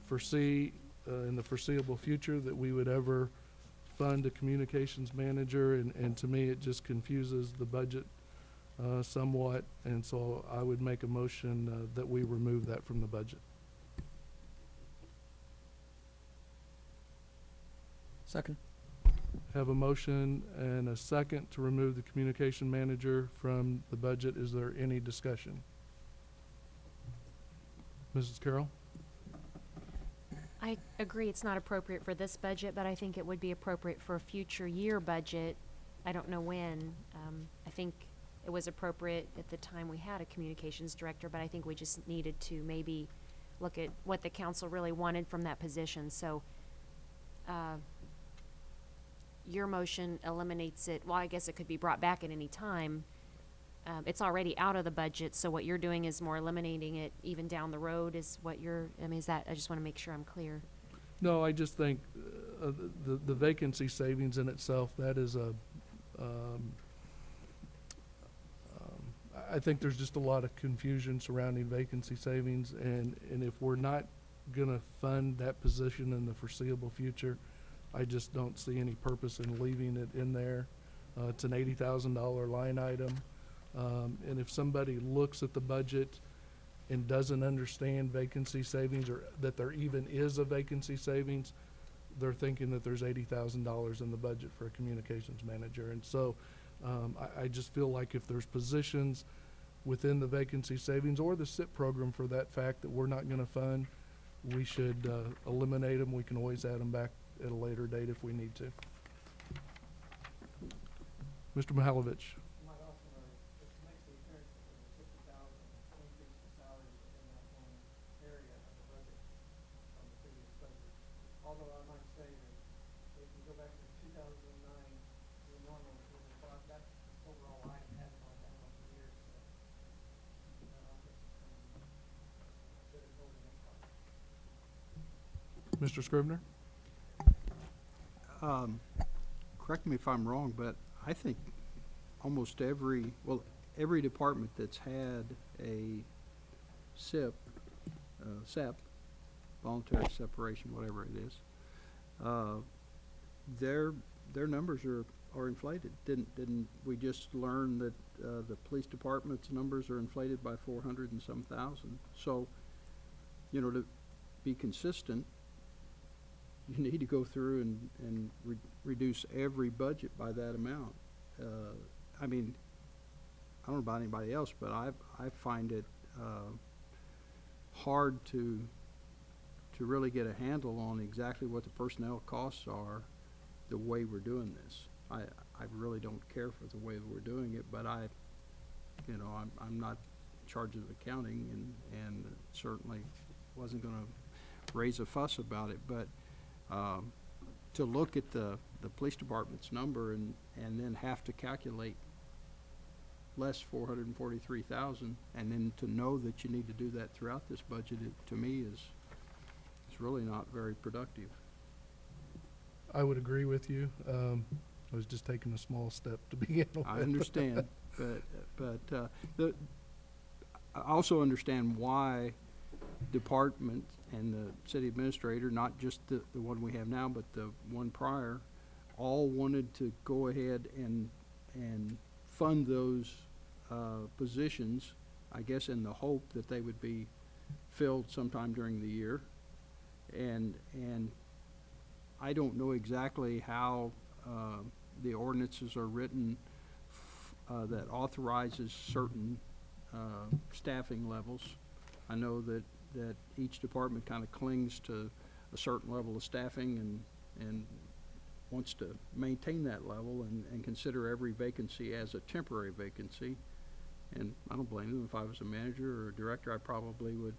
foresee in the foreseeable future that we would ever fund a communications manager, and to me it just confuses the budget somewhat, and so I would make a motion that we remove that from the budget. Second. Have a motion and a second to remove the communication manager from the budget. Is there any discussion? Mrs. Carroll? I agree it's not appropriate for this budget, but I think it would be appropriate for a future year budget. I don't know when. I think it was appropriate at the time we had a communications director, but I think we just needed to maybe look at what the council really wanted from that position. So, your motion eliminates it. Well, I guess it could be brought back at any time. It's already out of the budget, so what you're doing is more eliminating it even down the road is what you're, I mean, is that, I just want to make sure I'm clear. No, I just think the vacancy savings in itself, that is I think there's just a lot of confusion surrounding vacancy savings, and if we're not gonna fund that position in the foreseeable future, I just don't see any purpose in leaving it in there. It's an $80,000 line item. And if somebody looks at the budget and doesn't understand vacancy savings, or that there even is a vacancy savings, they're thinking that there's $80,000 in the budget for a communications manager. And so I just feel like if there's positions within the vacancy savings or the SIP program for that fact that we're not gonna fund, we should eliminate them. We can always add them back at a later date if we need to. Mr. Mihalovich. Although I might say that if you go back to 2009, the normal, that overall line hasn't gone down over the years, so. I think should have voted next time. Mr. Scribner? Correct me if I'm wrong, but I think almost every department that's had a SIP, voluntary separation, whatever it is, their numbers are inflated. Didn't we just learn that the police department's numbers are inflated by 400 and some thousand? So you know, to be consistent, you need to go through and reduce every budget by that amount. I mean, I don't know about anybody else, but I find it hard to really get a handle on exactly what the personnel costs are the way we're doing this. I really don't care for the way that we're doing it, but you know, I'm not in charge of accounting and certainly wasn't going to raise a fuss about it. But to look at the police department's number and then have to calculate less 443,000, and then to know that you need to do that throughout this budget, to me is really not very productive. I would agree with you. I was just taking a small step to begin with. I understand, but I also understand why department and the city administrator, not just the one we have now, but the one prior, all wanted to go ahead and fund those positions, I guess in the hope that they would be filled sometime during the year. And I don't know exactly how the ordinances are written that authorizes certain staffing levels. I know that each department kind of clings to a certain level of staffing and wants to maintain that level and consider every vacancy as a temporary vacancy. And I don't blame them. If I was a manager or a director, I probably would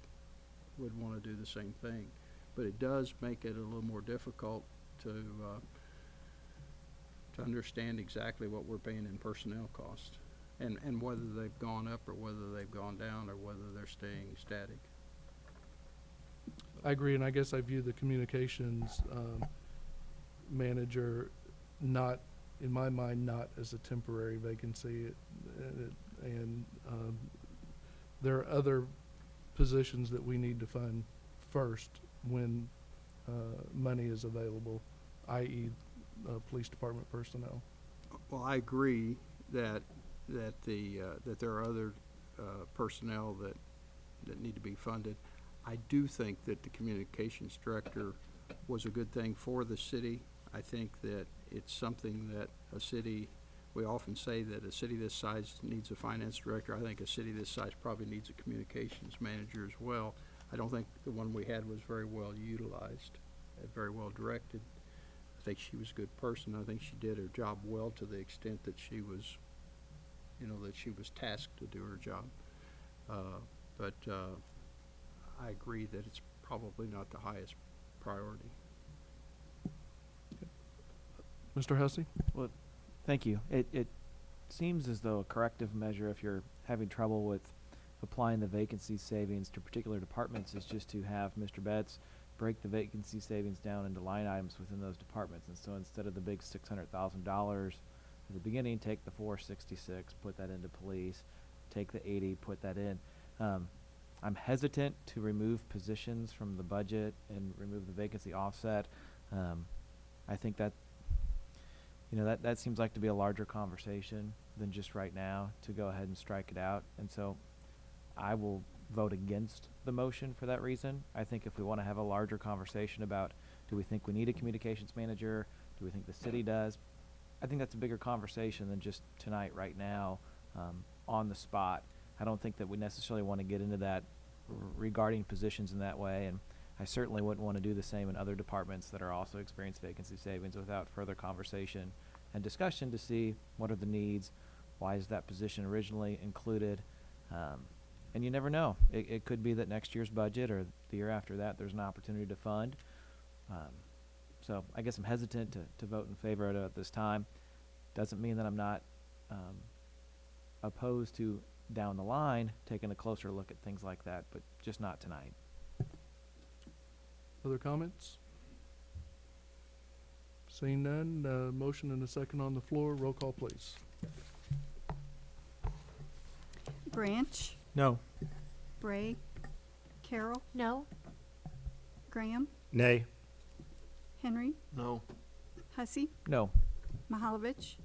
want to do the same thing. But it does make it a little more difficult to understand exactly what we're paying in personnel costs and whether they've gone up or whether they've gone down or whether they're staying static. I agree, and I guess I view the communications manager not, in my mind, not as a temporary vacancy. And there are other positions that we need to fund first when money is available, i.e. Police department personnel. Well, I agree that there are other personnel that need to be funded. I do think that the communications director was a good thing for the city. I think that it's something that a city, we often say that a city this size needs a finance director. I think a city this size probably needs a communications manager as well. I don't think the one we had was very well utilized, very well directed. I think she was a good person. I think she did her job well to the extent that she was, you know, that she was tasked to do her job. But I agree that it's probably not the highest priority. Mr. Hussey? Well, thank you. It seems as though a corrective measure, if you're having trouble with applying the vacancy savings to particular departments, is just to have Mr. Betts break the vacancy savings down into line items within those departments. And so instead of the big $600,000 at the beginning, take the 466, put that into police, take the 80, put that in. I'm hesitant to remove positions from the budget and remove the vacancy offset. I think that, you know, that seems like to be a larger conversation than just right now to go ahead and strike it out. And so I will vote against the motion for that reason. I think if we want to have a larger conversation about, do we think we need a communications manager? Do we think the city does? I think that's a bigger conversation than just tonight, right now, on the spot. I don't think that we necessarily want to get into that regarding positions in that way, and I certainly wouldn't want to do the same in other departments that are also experiencing vacancy savings without further conversation and discussion to see what are the needs, why is that position originally included, and you never know. It could be that next year's budget or the year after that there's an opportunity to fund. So I guess I'm hesitant to vote in favor of it at this time. Doesn't mean that I'm not opposed to down the line taking a closer look at things like that, but just not tonight. Other comments? Seeing none, motion and a second on the floor. Roll call, please. Branch, No. Bray, Carroll, No? Graham, Nay. Henry, No. Hussey, No. Mahalovich,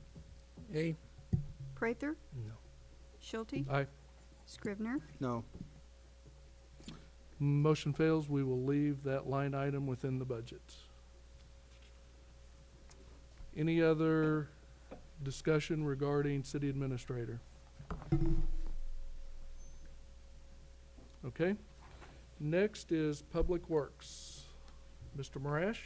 Yay. Prather, No. Schulte, Aye. Scrivener, No. Motion fails, we will leave that line item within the budget. Any other discussion regarding city administrator? Okay. Next is Public Works. Mr. Marash?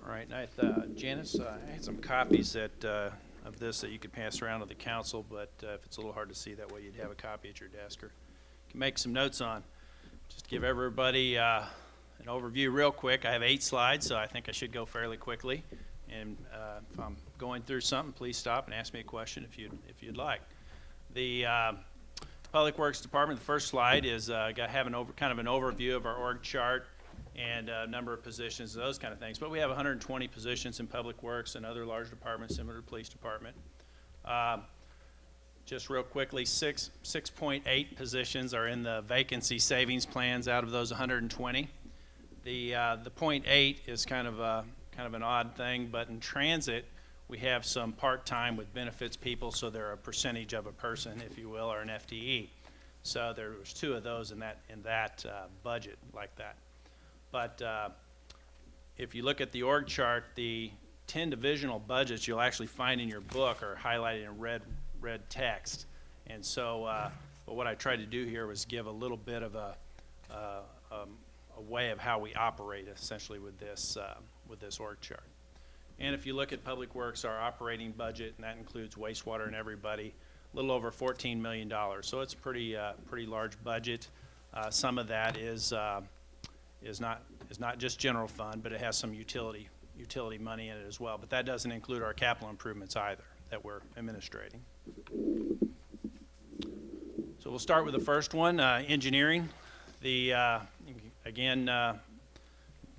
All right, Janice, I had some copies of this that you could pass around to the council, but if it's a little hard to see, that way you'd have a copy at your desk or you can make some notes on. Just to give everybody an overview real quick. I have 8 slides, so I think I should go fairly quickly. And if I'm going through something, please stop and ask me a question if you'd like. The Public Works Department, the first slide is kind of an overview of our org chart and a number of positions, those kind of things. But we have 120 positions in Public Works and other large departments, similar to the Police Department. Just real quickly, 6.8 positions are in the vacancy savings plans out of those 120. The 0.8 is kind of an odd thing, but in transit, we have some part-time with benefits people, so they're a percentage of a person, if you will, or an FTE. So there was 2 of those in that budget like that. But if you look at the org chart, the 10 divisional budgets you'll actually find in your book are highlighted in red text. And so but what I tried to do here was give a little bit of a way of how we operate essentially with this org chart. And if you look at Public Works, our operating budget, and that includes wastewater and everybody, a little over $14 million. So it's a pretty large budget. Some of that is not just general fund, but it has some utility money in it as well. But that doesn't include our capital improvements either that we're administrating. So we'll start with the first one, engineering. Again,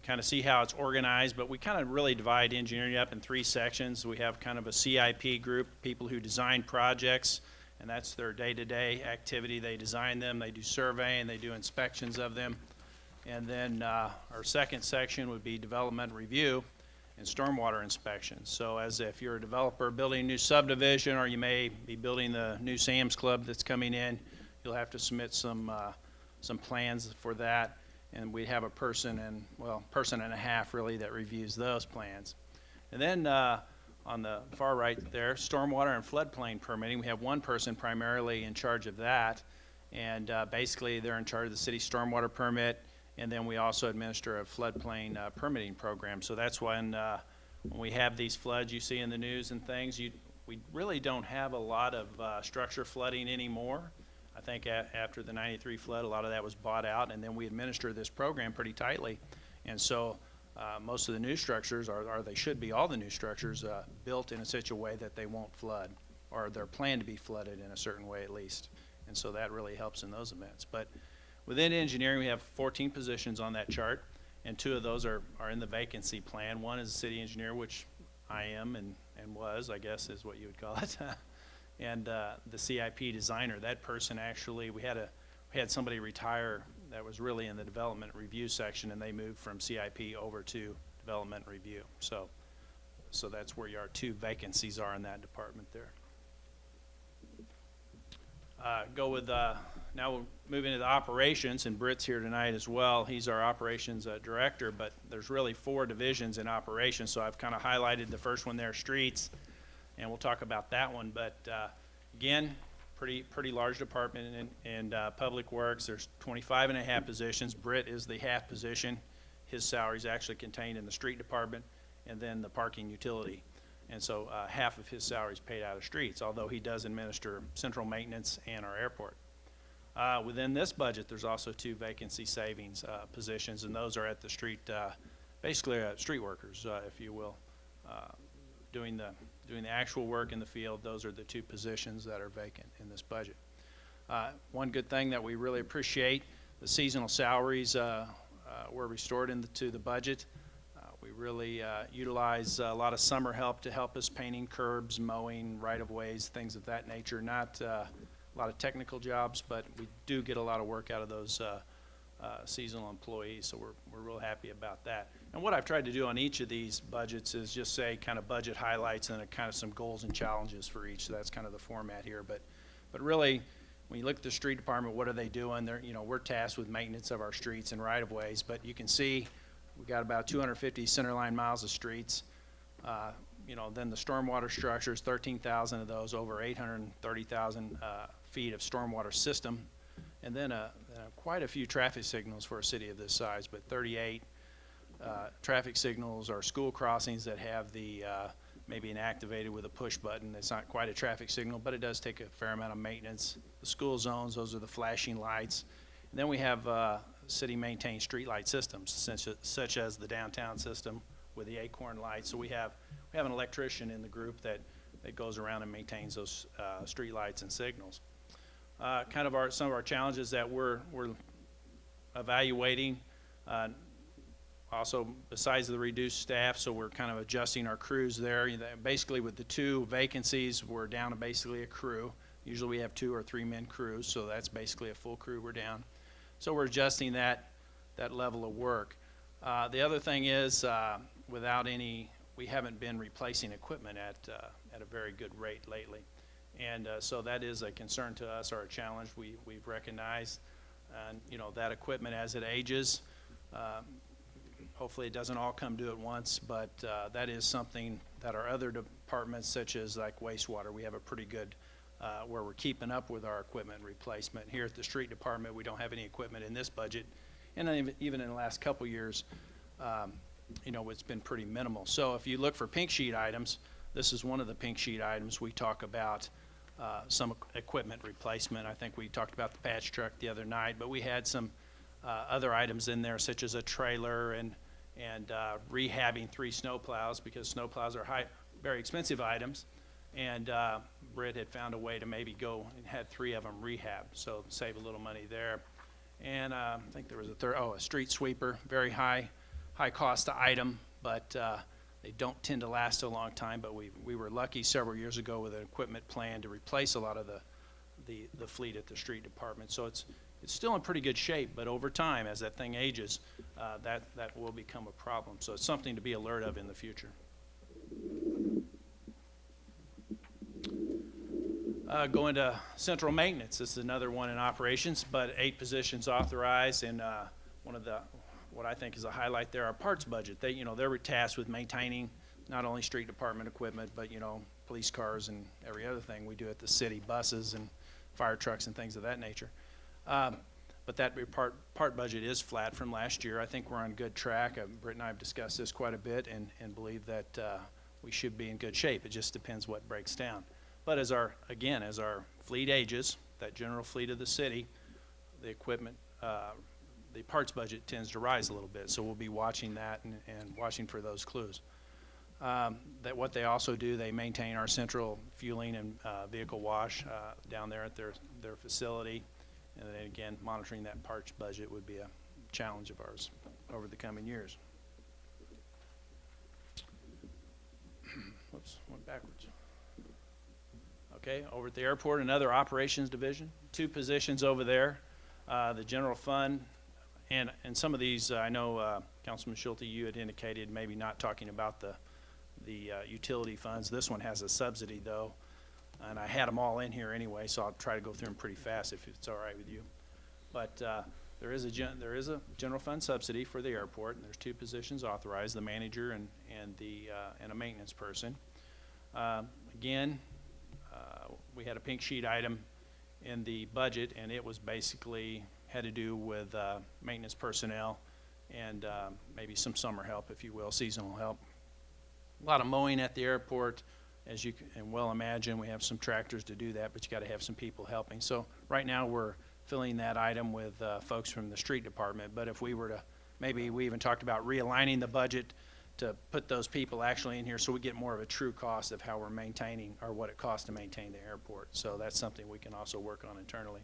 kind of see how it's organized, but we kind of really divide engineering up in 3 sections. We have kind of a CIP group, people who design projects, and that's their day-to-day activity. They design them, they do surveying, they do inspections of them. And then our second section would be development review and stormwater inspections. So as if you're a developer building a new subdivision, or you may be building the new Sam's Club that's coming in, you'll have to submit some plans for that. And we have a person and a half really that reviews those plans. And then on the far right there, stormwater and floodplain permitting, we have one person primarily in charge of that. And basically they're in charge of the city stormwater permit. And then we also administer a floodplain permitting program. So that's when we have these floods you see in the news and things, we really don't have a lot of structure flooding anymore. I think after the 93 flood, a lot of that was bought out, and then we administer this program pretty tightly. And so most of the new structures, or they should be all the new structures, built in such a way that they won't flood, or they're planned to be flooded in a certain way at least. And so that really helps in those events. But within engineering, we have 14 positions on that chart, and 2 of those are in the vacancy plan. One is a city engineer, which I am and was, I guess is what you would call it. And the CIP designer, that person actually, we had somebody retire that was really in the development review section, and they moved from CIP over to development review. So that's where our 2 vacancies are in that department there. Now we'll move into the operations, and Britt's here tonight as well. He's our operations director, but there's really 4 divisions in operations, so I've kind of highlighted the first one there, streets, and we'll talk about that one. But again, pretty large department in Public Works. There's 25.5 positions. Britt is the half position. His salary is actually contained in the street department and then the parking utility. And so half of his salary is paid out of streets, although he does administer central maintenance and our airport. Within this budget, there's also 2 vacancy savings positions, and those are at the street, basically street workers, if you will, doing the actual work in the field. Those are the 2 positions that are vacant in this budget. One good thing that we really appreciate, the seasonal salaries were restored to the budget. We really utilize a lot of summer help to help us painting curbs, mowing, right-of-ways, things of that nature. Not a lot of technical jobs, but we do get a lot of work out of those seasonal employees, so we're real happy about that. And what I've tried to do on each of these budgets is just say kind of budget highlights and kind of some goals and challenges for each. So that's kind of the format here. But really, when you look at the street department, what are they doing? They're, we're tasked with maintenance of our streets and right-of-ways, but you can see we've got about 250 centerline miles of streets. Then the stormwater structures, 13,000 of those, over 830,000 feet of stormwater system, and then quite a few traffic signals for a city of this size, but 38 traffic signals are school crossings that have the maybe activated with a push button. It's not quite a traffic signal, but it does take a fair amount of maintenance. The school zones, those are the flashing lights. And then we have city-maintained streetlight systems, such as the downtown system with the Acorn lights. So we have an electrician in the group that goes around and maintains those streetlights and signals. Kind of some of our challenges that we're evaluating. Also, besides the reduced staff, so we're kind of adjusting our crews there. Basically, with the 2 vacancies, we're down to basically a crew. Usually we have 2 or 3 men crews, so that's basically a full crew we're down. So we're adjusting that level of work. The other thing is, we haven't been replacing equipment at a very good rate lately. And so that is a concern to us, or a challenge we've recognized. And, that equipment as it ages, hopefully it doesn't all come due at once, but that is something that our other departments, such as like wastewater, we have a pretty good, where we're keeping up with our equipment replacement. Here at the street department, we don't have any equipment in this budget. And even in the last couple years, it's been pretty minimal. So if you look for pink sheet items, this is one of the pink sheet items. We talk about some equipment replacement. I think we talked about the patch truck the other night, but we had some other items in there, such as a trailer and rehabbing 3 snowplows, because snowplows are very expensive items. And Britt had found a way to maybe go and had 3 of them rehabbed, so save a little money there. And I think there was a street sweeper, very high cost item, but they don't tend to last a long time. But we were lucky several years ago with an equipment plan to replace a lot of the fleet at the street department. So it's still in pretty good shape, but over time, as that thing ages, that will become a problem. So it's something to be alert of in the future. Going to central maintenance, this is another one in operations, but 8 positions authorized, and one of what I think is a highlight there, our parts budget. They're tasked with maintaining not only street department equipment, but police cars and every other thing we do at the city, buses and fire trucks and things of that nature. But that part budget is flat from last year. I think we're on good track. Britt and I have discussed this quite a bit and believe that we should be in good shape. It just depends what breaks down. But as our fleet ages, that general fleet of the city, the equipment, the parts budget tends to rise a little bit. So we'll be watching that and watching for those clues. That what they also do, they maintain our central fueling and vehicle wash down there at their facility. And then again, monitoring that parts budget would be a challenge of ours over the coming years. Whoops, went backwards. Okay, over at the airport, another operations division, 2 positions over there. The general fund, and some of these, I know Councilman Schulte, you had indicated maybe not talking about the utility funds. This one has a subsidy though, and I had them all in here anyway, so I'll try to go through them pretty fast if it's all right with you. But there is a general fund subsidy for the airport, and there's 2 positions authorized: the manager and a maintenance person. Again, we had a pink sheet item in the budget, and it was basically had to do with maintenance personnel and maybe some summer help, if you will, seasonal help. A lot of mowing at the airport, as you can well imagine. We have some tractors to do that, but you got to have some people helping. So right now we're filling that item with folks from the street department. But if we were to, maybe we even talked about realigning the budget to put those people actually in here so we get more of a true cost of how we're maintaining, or what it costs to maintain the airport. So that's something we can also work on internally.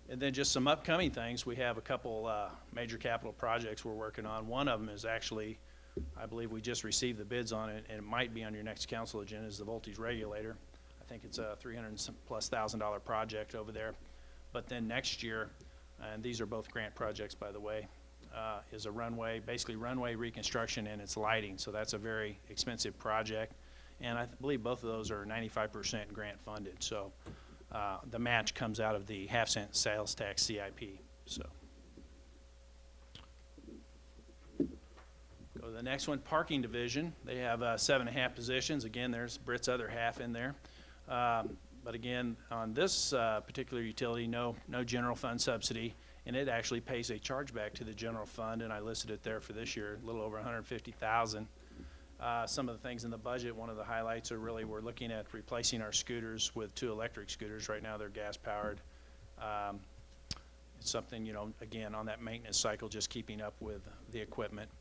And then just some upcoming things. We have a couple major capital projects we're working on. One of them is actually, I believe we just received the bids on it, and it might be on your next council agenda, is the voltage regulator. I think it's a $300,000+ project over there. But then next year, and these are both grant projects, by the way, is a runway, basically runway reconstruction and its lighting. So that's a very expensive project. And I believe both of those are 95% grant funded. So the match comes out of the half-cent sales tax CIP. So go to the next one, parking division. They have 7.5 positions. Again, there's Britt's other half in there. But again, on this particular utility, no general fund subsidy, and it actually pays a chargeback to the general fund, and I listed it there for this year, a little over $150,000. Some of the things in the budget, one of the highlights are really we're looking at replacing our scooters with 2 electric scooters. Right now they're gas powered. It's something, you know, again, on that maintenance cycle, just keeping up with the equipment.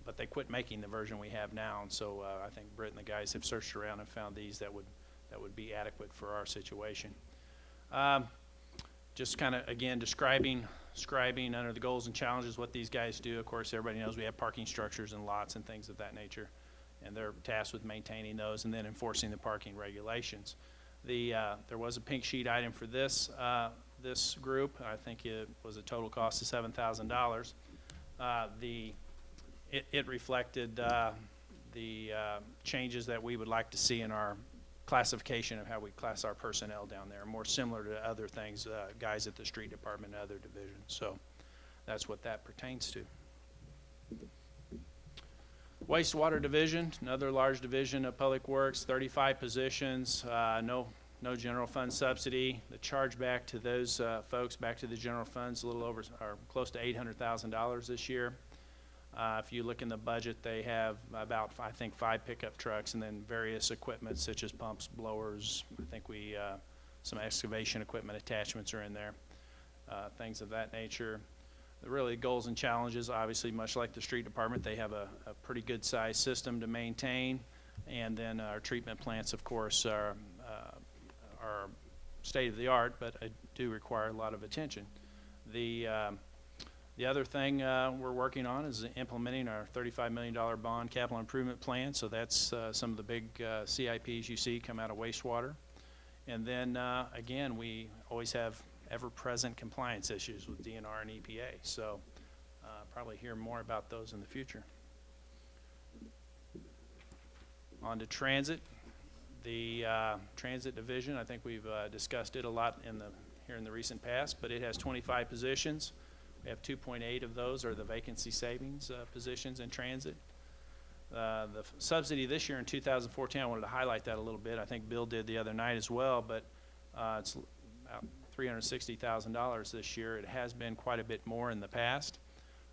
But they quit making the version we have now, and so I think Britt and the guys have searched around and found these that would be adequate for our situation. Just kind of, again, describing under the goals and challenges what these guys do. Of course, everybody knows we have parking structures and lots and things of that nature, and they're tasked with maintaining those and then enforcing the parking regulations. There was a pink sheet item for this group. I think it was a total cost of $7,000. It reflected the changes that we would like to see in our classification of how we class our personnel down there, more similar to other things, guys at the street department and other divisions. So that's what that pertains to. Wastewater division, another large division of public works, 35 positions, no general fund subsidy. The charge back to those folks, back to the general funds, a little over or close to $800,000 this year. If you look in the budget, they have about, I think, 5 pickup trucks and then various equipment such as pumps, blowers. I think some excavation equipment attachments are in there, things of that nature. The really goals and challenges, obviously, much like the street department, they have a pretty good sized system to maintain. And then our treatment plants, of course, are state of the art, but do require a lot of attention. The other thing we're working on is implementing our $35 million bond capital improvement plan. So that's some of the big CIPs you see come out of wastewater. And then, again, we always have ever-present compliance issues with DNR and EPA. So probably hear more about those in the future. On to transit. The transit division, I think we've discussed it a lot here in the recent past, but it has 25 positions. We have 2.8 of those are the vacancy savings positions in transit. The subsidy this year in 2014, I wanted to highlight that a little bit. I think Bill did the other night as well, but it's about $360,000 this year. It has been quite a bit more in the past.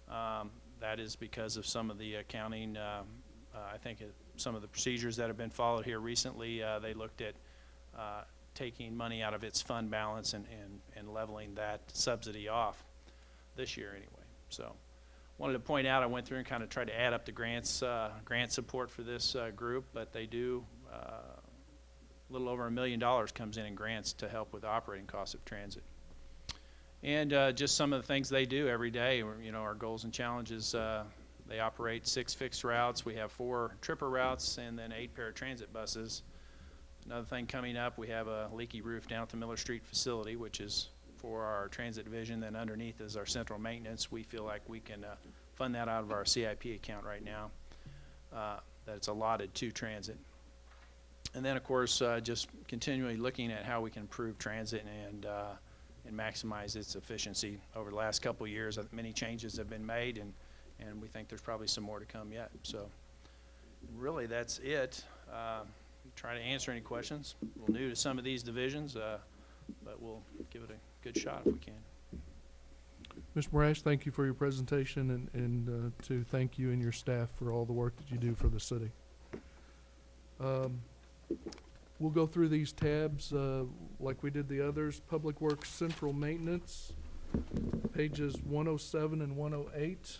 That is because of some of the accounting, I think some of the procedures that have been followed here recently. They looked at taking money out of its fund balance and leveling that subsidy off. This year anyway. So wanted to point out, I went through and kind of tried to add up the grants, grant support for this group, but they do a little over $1 million comes in grants to help with the operating costs of transit. And just some of the things they do every day, you know, our goals and challenges, they operate 6 fixed routes. We have 4 tripper routes and then 8 paratransit buses. Another thing coming up, we have a leaky roof down at the Miller Street facility, which is for our transit division. Then underneath is our central maintenance. We feel like we can fund that out of our CIP account right now, that it's allotted to transit. And then, of course, just continually looking at how we can improve transit and maximize its efficiency. Over the last couple of years, many changes have been made, and we think there's probably some more to come yet. So really, that's it. Try to answer any questions. We're new to some of these divisions, but we'll give it a good shot if we can. Mr. Morash, thank you for your presentation, and to thank you and your staff for all the work that you do for the city. We'll go through these tabs like we did the others. Public Works Central Maintenance, pages 107 and 108.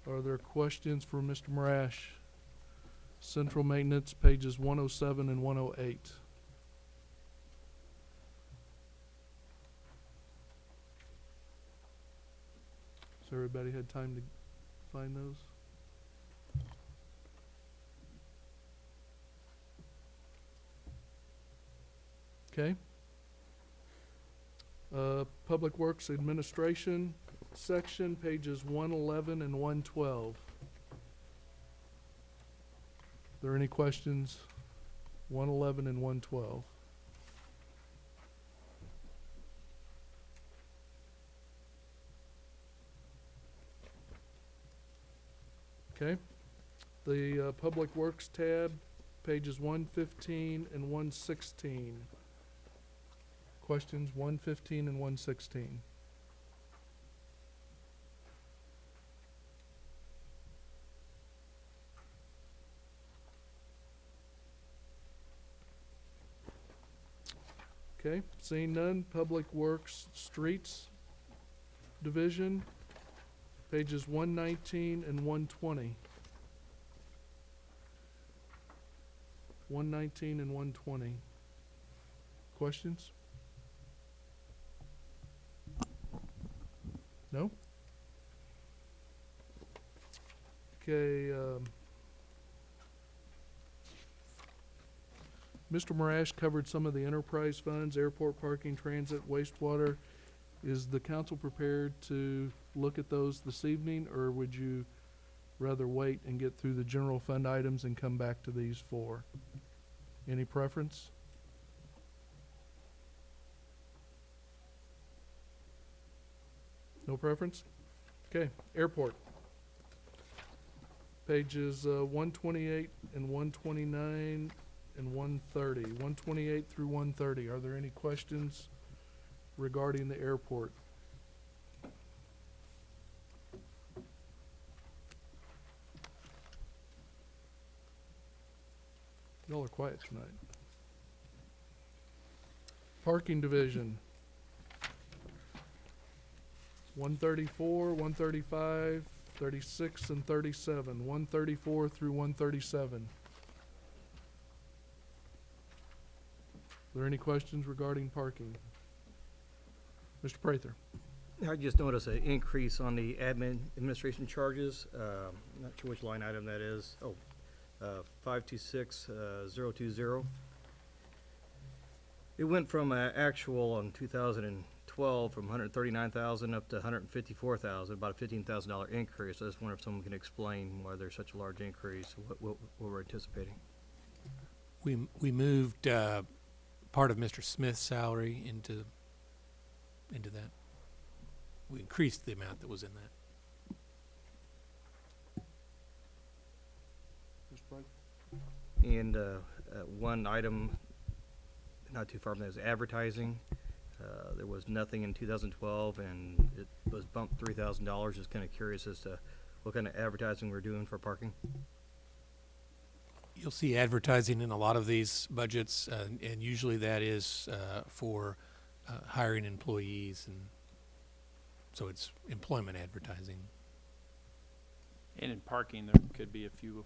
Are there questions for Mr. Morash? Central Maintenance, pages 107 and 108. Everybody had time to find those? Okay. Public Works Administration section, pages 111 and 112. Are there any questions? 111 and 112. Okay. The Public Works tab, pages 115 and 116. Questions 115 and 116. Okay, seeing none, Public Works Streets Division, pages 119 and 120. 119 and 120. Questions? No? Okay, Mr. Marash covered some of the enterprise funds, airport parking, transit, wastewater. Is the council prepared to look at those this evening, or would you rather wait and get through the general fund items and come back to these four? Any preference? No preference? Okay, airport. Pages 128 and 129 and 130. 128 through 130. Are there any questions regarding the airport? Y'all are quiet tonight. Parking division. 134, 135, 36, and 37. 134 through 137. Are there any questions regarding parking? Mr. Prather. I just noticed an increase on the admin administration charges. Not sure which line item that is. 526020. It went from actual on 2012 from 139,000 up to 154,000, about a $15,000 increase. I just wonder if someone can explain why there's such a large increase, what we're anticipating. We moved part of Mr. Smith's salary into that. We increased the amount that was in that. And one item not too far from that is advertising. There was nothing in 2012, and it was bumped $3,000. Just kind of curious as to what kind of advertising we're doing for parking. You'll see advertising in a lot of these budgets, and usually that is for hiring employees, and so it's employment advertising. And in parking, there could be a few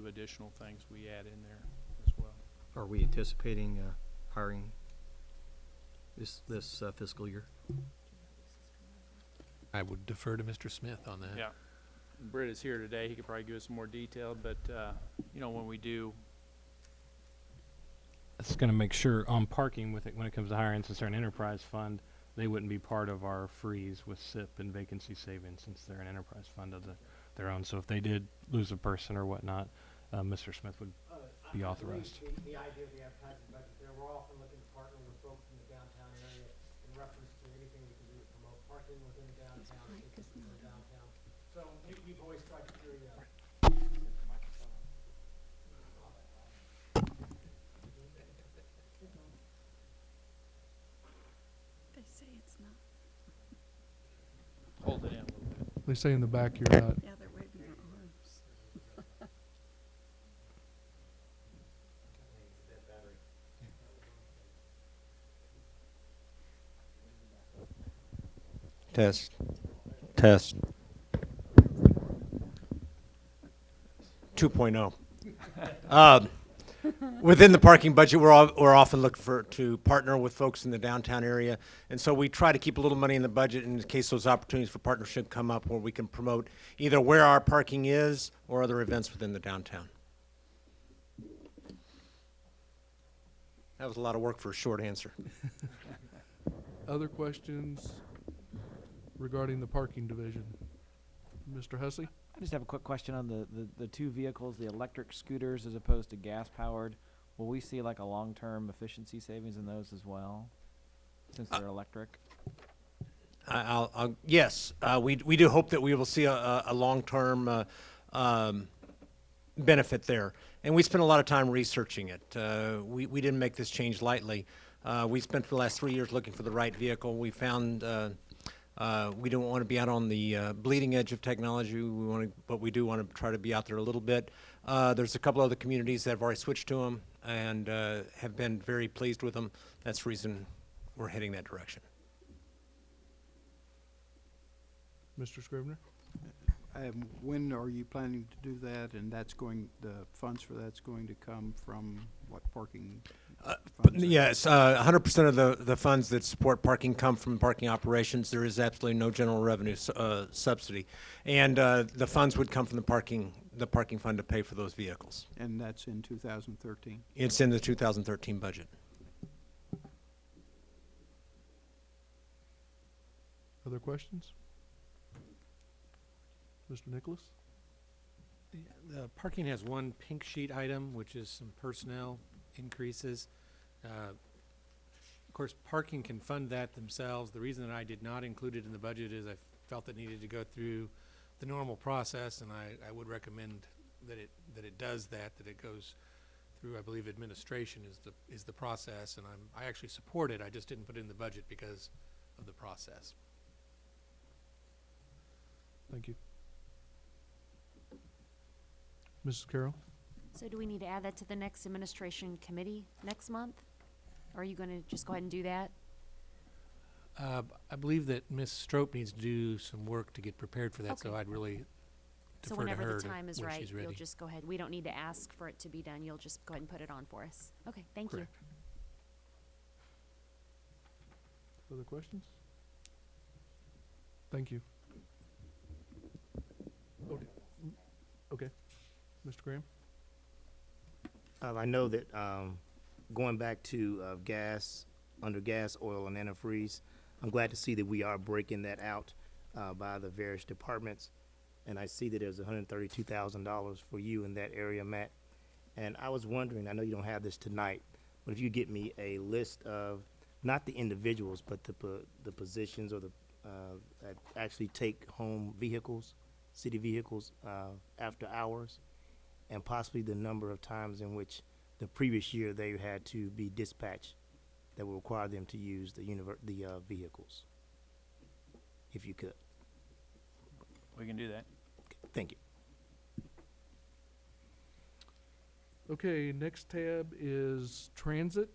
additional things we add in there as well. Are we anticipating hiring this fiscal year? I would defer to Mr. Smith on that. Yeah. Britt is here today. He could probably give us more detail, but when we do. It's going to make sure on parking with it when it comes to hiring, since they're an enterprise fund, they wouldn't be part of our freeze with SIP and vacancy savings since they're an enterprise fund of their own. So if they did lose a person or whatnot, Mr. Smith would be authorized. The idea of the advertising budget there, we're often looking to partner with folks in the downtown area in reference to anything we can do to promote parking within the downtown, within the downtown. So we've always tried to carry They say it's not. Hold it in a little bit. They say in the back you're not. Yeah, they're waving their arms. Test. Test. 2.0. within the parking budget, we're often looking to partner with folks in the downtown area. And so we try to keep a little money in the budget in case those opportunities for partnership come up where we can promote either where our parking is or other events within the downtown. That was a lot of work for a short answer. Other questions regarding the parking division? Mr. Hussey? I just have a quick question on the two vehicles, the electric scooters as opposed to gas-powered. Will we see like a long-term efficiency savings in those as well, since they're electric? Yes, we do hope that we will see a long-term benefit there. And we spent a lot of time researching it. We didn't make this change lightly. We spent the last 3 years looking for the right vehicle. We found we don't want to be out on the bleeding edge of technology, but we do want to try to be out there a little bit. There's a couple other communities that have already switched to them and have been very pleased with them. That's the reason we're heading that direction. Mr. Scrivener? When are you planning to do that? And the funds for that's going to come from what parking? Yes, 100% of the funds that support parking come from parking operations. There is absolutely no general revenue subsidy, and the funds would come from the parking fund to pay for those vehicles. And that's in 2013? It's in the 2013 budget. Other questions? Mr. Nicholas? The parking has one pink sheet item, which is some personnel increases. Of course, parking can fund that themselves. The reason that I did not include it in the budget is I felt it needed to go through the normal process, and I would recommend that it does that it goes through, I believe, administration is the process, and I actually support it. I just didn't put it in the budget because of the process. Thank you. Mrs. Carroll? So do we need to add that to the next administration committee next month? Or are you going to just go ahead and do that? I believe that Ms. Strope needs to do some work to get prepared for that, Okay. so I'd really So defer to whenever her the time is when right, she's you'll ready. just go ahead. We don't need to ask for it to be done. You'll just go ahead and put it on for us. Okay, thank you. Correct. Other questions? Thank you. Okay. Mr. Graham? I know that going back to under gas, oil, and antifreeze, I'm glad to see that we are breaking that out by the various departments. And I see that there's $132,000 for you in that area, Matt. And I was wondering, I know you don't have this tonight, but if you get me a list of not the individuals, but the positions or that actually take home vehicles, city vehicles after hours, and possibly the number of times in which the previous year they had to be dispatched that will require them to use the vehicles, if you could. We can do that. Thank you. Okay, next tab is transit.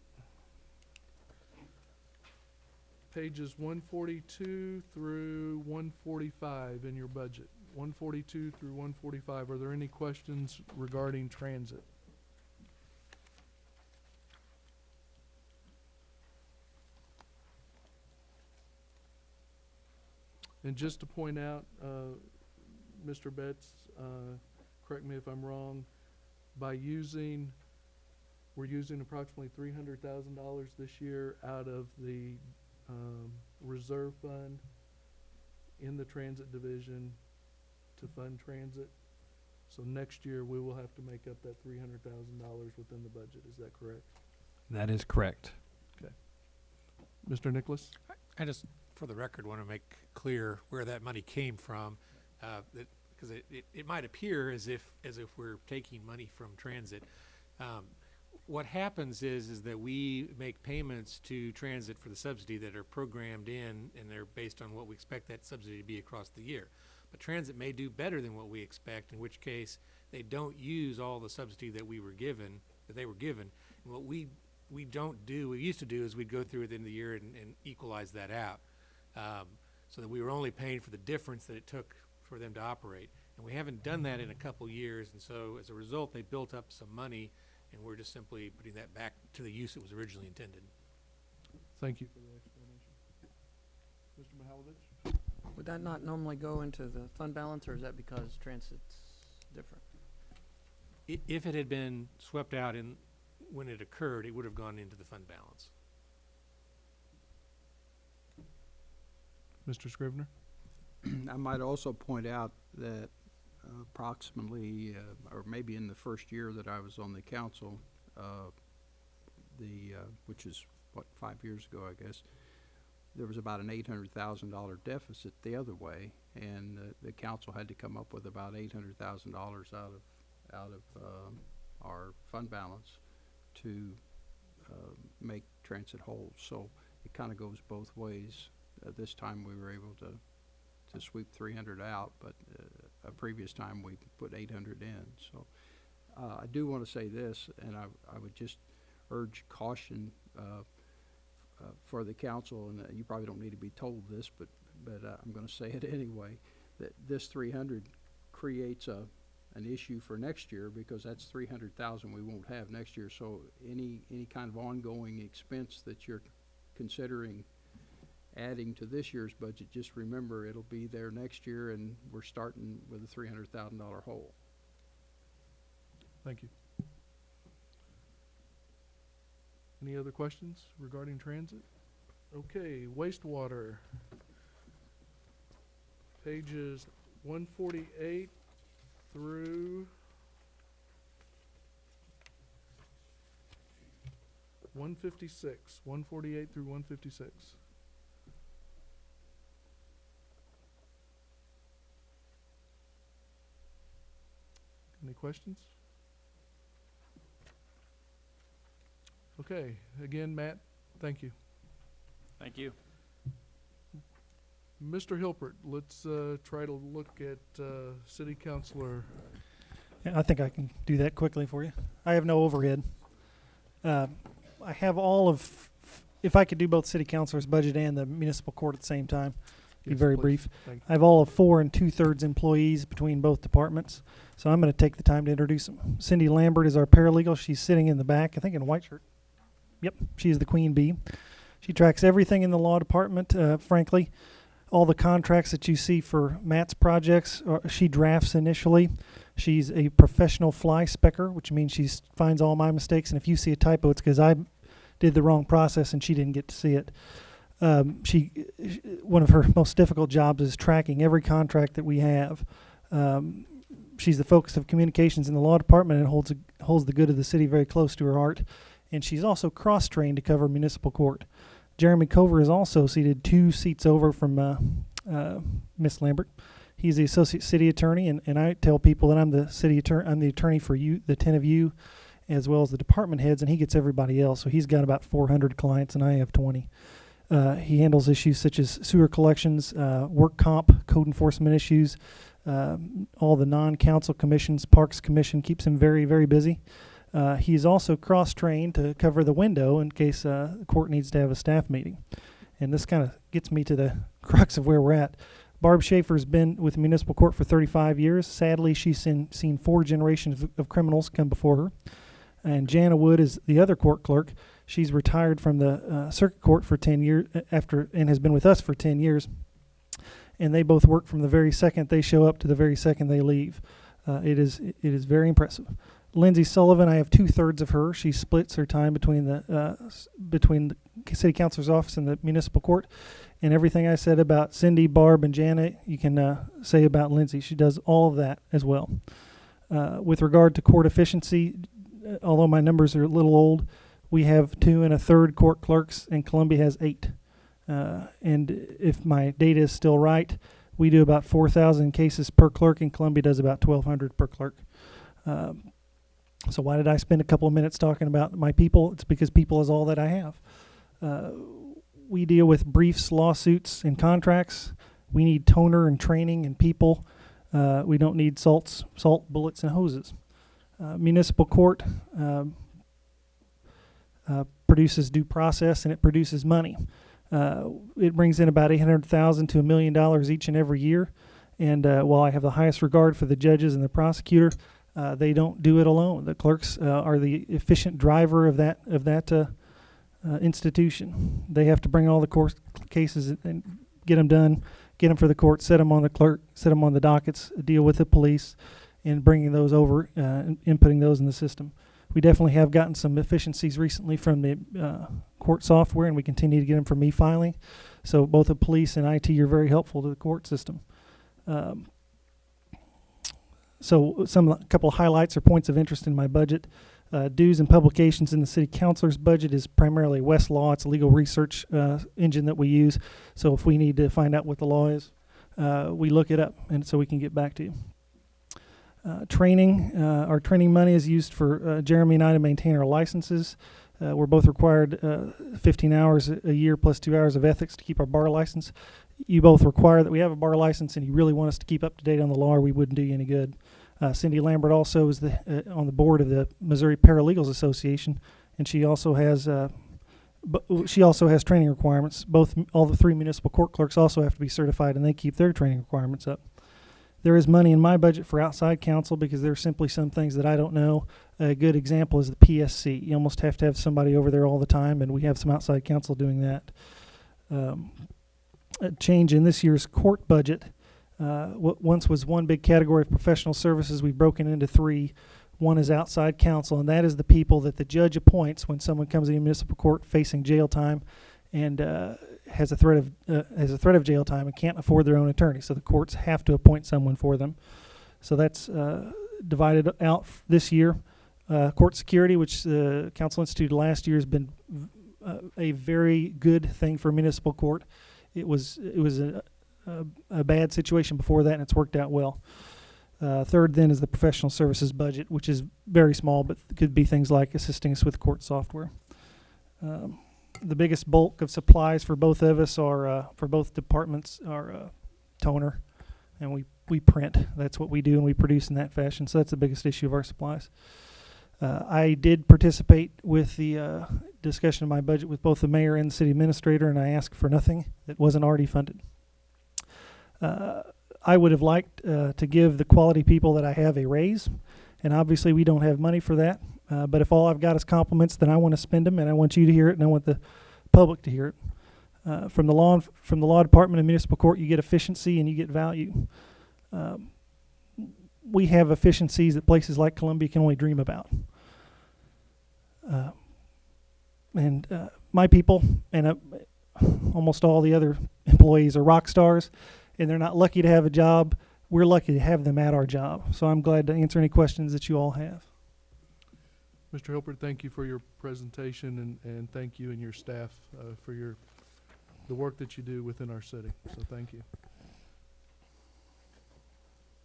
Pages 142 through 145 in your budget. 142 through 145. Are there any questions regarding transit? And just to point out, Mr. Betts, correct me if I'm wrong, we're using approximately $300,000 this year out of the reserve fund in the transit division to fund transit. So next year we will have to make up that $300,000 within the budget. Is that correct? That is correct. Okay. Mr. Nicholas? I just, for the record, want to make clear where that money came from, because it might appear as if we're taking money from transit. What happens is that we make payments to transit for the subsidy that are programmed in, and they're based on what we expect that subsidy to be across the year. But transit may do better than what we expect, in which case they don't use all the subsidy that they were given. And what we used to do is we'd go through at the end of the year and equalize that out, so that we were only paying for the difference that it took for them to operate. And we haven't done that in a couple years, and so as a result they built up some money and we're just simply putting that back to the use it was originally intended. Thank you for the explanation. Mr. Mihaljevic? Would that not normally go into the fund balance, or is that because transit's different? If it had been swept out when it occurred, it would have gone into the fund balance. Mr. Scrivener? I might also point out that approximately, or maybe in the first year that I was on the council, which is, what, 5 years ago, I guess, there was about an $800,000 deficit the other way, and the council had to come up with about $800,000 out of our fund balance to make transit whole. So it kind of goes both ways. This time we were able to sweep 300 out, but a previous time we put 800 in. So I do want to say this, and I would just urge caution for the council, and you probably don't need to be told this, but I'm going to say it anyway, that this 300 creates an issue for next year, because that's 300,000 we won't have next year. So any kind of ongoing expense that you're considering adding to this year's budget, just remember it'll be there next year, and we're starting with a $300,000 hole. Thank you. Any other questions regarding transit? Okay, wastewater. Pages 148 through 156. 148 through 156. Any questions? Okay, again, Matt, thank you. Thank you. Mr. Hilpert, let's try to look at City Councilor. Yeah, I think I can do that quickly for you. I have no overhead. I have all of, if I could do both City Councilor's budget and the municipal court at the same time, be Yes, very please. brief. Thank you. I have all of 4 2/3 employees between both departments. So I'm going to take the time to introduce them. Cindy Lambert is our paralegal. She's sitting in the back, I think in a white shirt. Yep, she is the queen bee. She tracks everything in the law department, frankly. All the contracts that you see for Matt's projects, she drafts initially. She's a professional fly specker, which means she finds all my mistakes. And if you see a typo, it's because I did the wrong process and she didn't get to see it. One of her most difficult jobs is tracking every contract that we have. She's the focus of communications in the law department and holds the good of the city very close to her heart. And she's also cross-trained to cover municipal court. Jeremy Cover is also seated 2 seats over from Miss Lambert. He's the associate city attorney, and I tell people that I'm the city attorney. I'm the attorney for you, the 10 of you, as well as the department heads, and he gets everybody else. So he's got about 400 clients, and I have 20. He handles issues such as sewer collections, work comp, code enforcement issues, all the non-council commissions. Parks Commission keeps him very, very busy. He's also cross-trained to cover the window in case the court needs to have a staff meeting. And this kind of gets me to the crux of where we're at. Barb Schaefer's been with the municipal court for 35 years. Sadly, she's seen 4 generations of criminals come before her. And Jana Wood is the other court clerk. She's retired from the circuit court for 10 years and has been with us for 10 years. And they both work from the very second they show up to the very second they leave. It is very impressive. Lindsay Sullivan, I have 2/3 of her. She splits her time between the city councilor's office and the municipal court. And everything I said about Cindy, Barb, and Janet, you can say about Lindsay. She does all of that as well. With regard to court efficiency, although my numbers are a little old, we have 2 1/3 court clerks, and Columbia has 8. And if my data is still right, we do about 4,000 cases per clerk, and Columbia does about 1,200 per clerk. So why did I spend a couple of minutes talking about my people? It's because people is all that I have. We deal with briefs, lawsuits, and contracts. We need toner and training and people. We don't need salt, bullets, and hoses. Municipal court produces due process, and it produces money. It brings in about $800,000 to $1 million each and every year. And while I have the highest regard for the judges and the prosecutor, They don't do it alone. The clerks are the efficient driver of that institution. They have to bring all the court cases and get them done, get them for the court, set them on the clerk, set them on the dockets, deal with the police, and bringing those over, and inputting those in the system. We definitely have gotten some efficiencies recently from the court software, and we continue to get them from e-filing. So both the police and IT are very helpful to the court system. So a couple of highlights or points of interest in my budget. Dues and publications in the city councilor's budget is primarily Westlaw. It's a legal research engine that we use. So if we need to find out what the law is, we look it up, and so we can get back to you. Training, our training money is used for Jeremy and I to maintain our licenses. We're both required 15 hours a year plus 2 hours of ethics to keep our bar license. You both require that we have a bar license, and you really want us to keep up to date on the law, or we wouldn't do you any good. Cindy Lambert also is on the board of the Missouri Paralegals Association, and she also has training requirements. All the 3 municipal court clerks also have to be certified, and they keep their training requirements up. There is money in my budget for outside counsel because there are simply some things that I don't know. A good example is the PSC. You almost have to have somebody over there all the time, and we have some outside counsel doing that. A change in this year's court budget. What once was one big category of professional services, we've broken into 3. One is outside counsel, and that is the people that the judge appoints when someone comes into municipal court facing jail time and has a threat of jail time and can't afford their own attorney. So the courts have to appoint someone for them. So that's divided out this year. Court security, which the council instituted last year, has been a very good thing for municipal court. It was a bad situation before that, and it's worked out well. Third then is the professional services budget, which is very small, but could be things like assisting us with court software. The biggest bulk of supplies for both of us are, for both departments, are toner, and we print. That's what we do, and we produce in that fashion, so that's the biggest issue of our supplies. I did participate with the discussion of my budget with both the mayor and the city administrator, and I asked for nothing that wasn't already funded. I would have liked to give the quality people that I have a raise, and obviously we don't have money for that. But if all I've got is compliments, then I want to spend them, and I want you to hear it, and I want the public to hear it. From the law department and municipal court, you get efficiency and you get value. We have efficiencies that places like Columbia can only dream about. My people and almost all the other employees are rock stars, and they're not lucky to have a job. We're lucky to have them at our job. So I'm glad to answer any questions that you all have. Mr. Hilbert, thank you for your presentation, and thank you and your staff for the work that you do within our city. So thank you.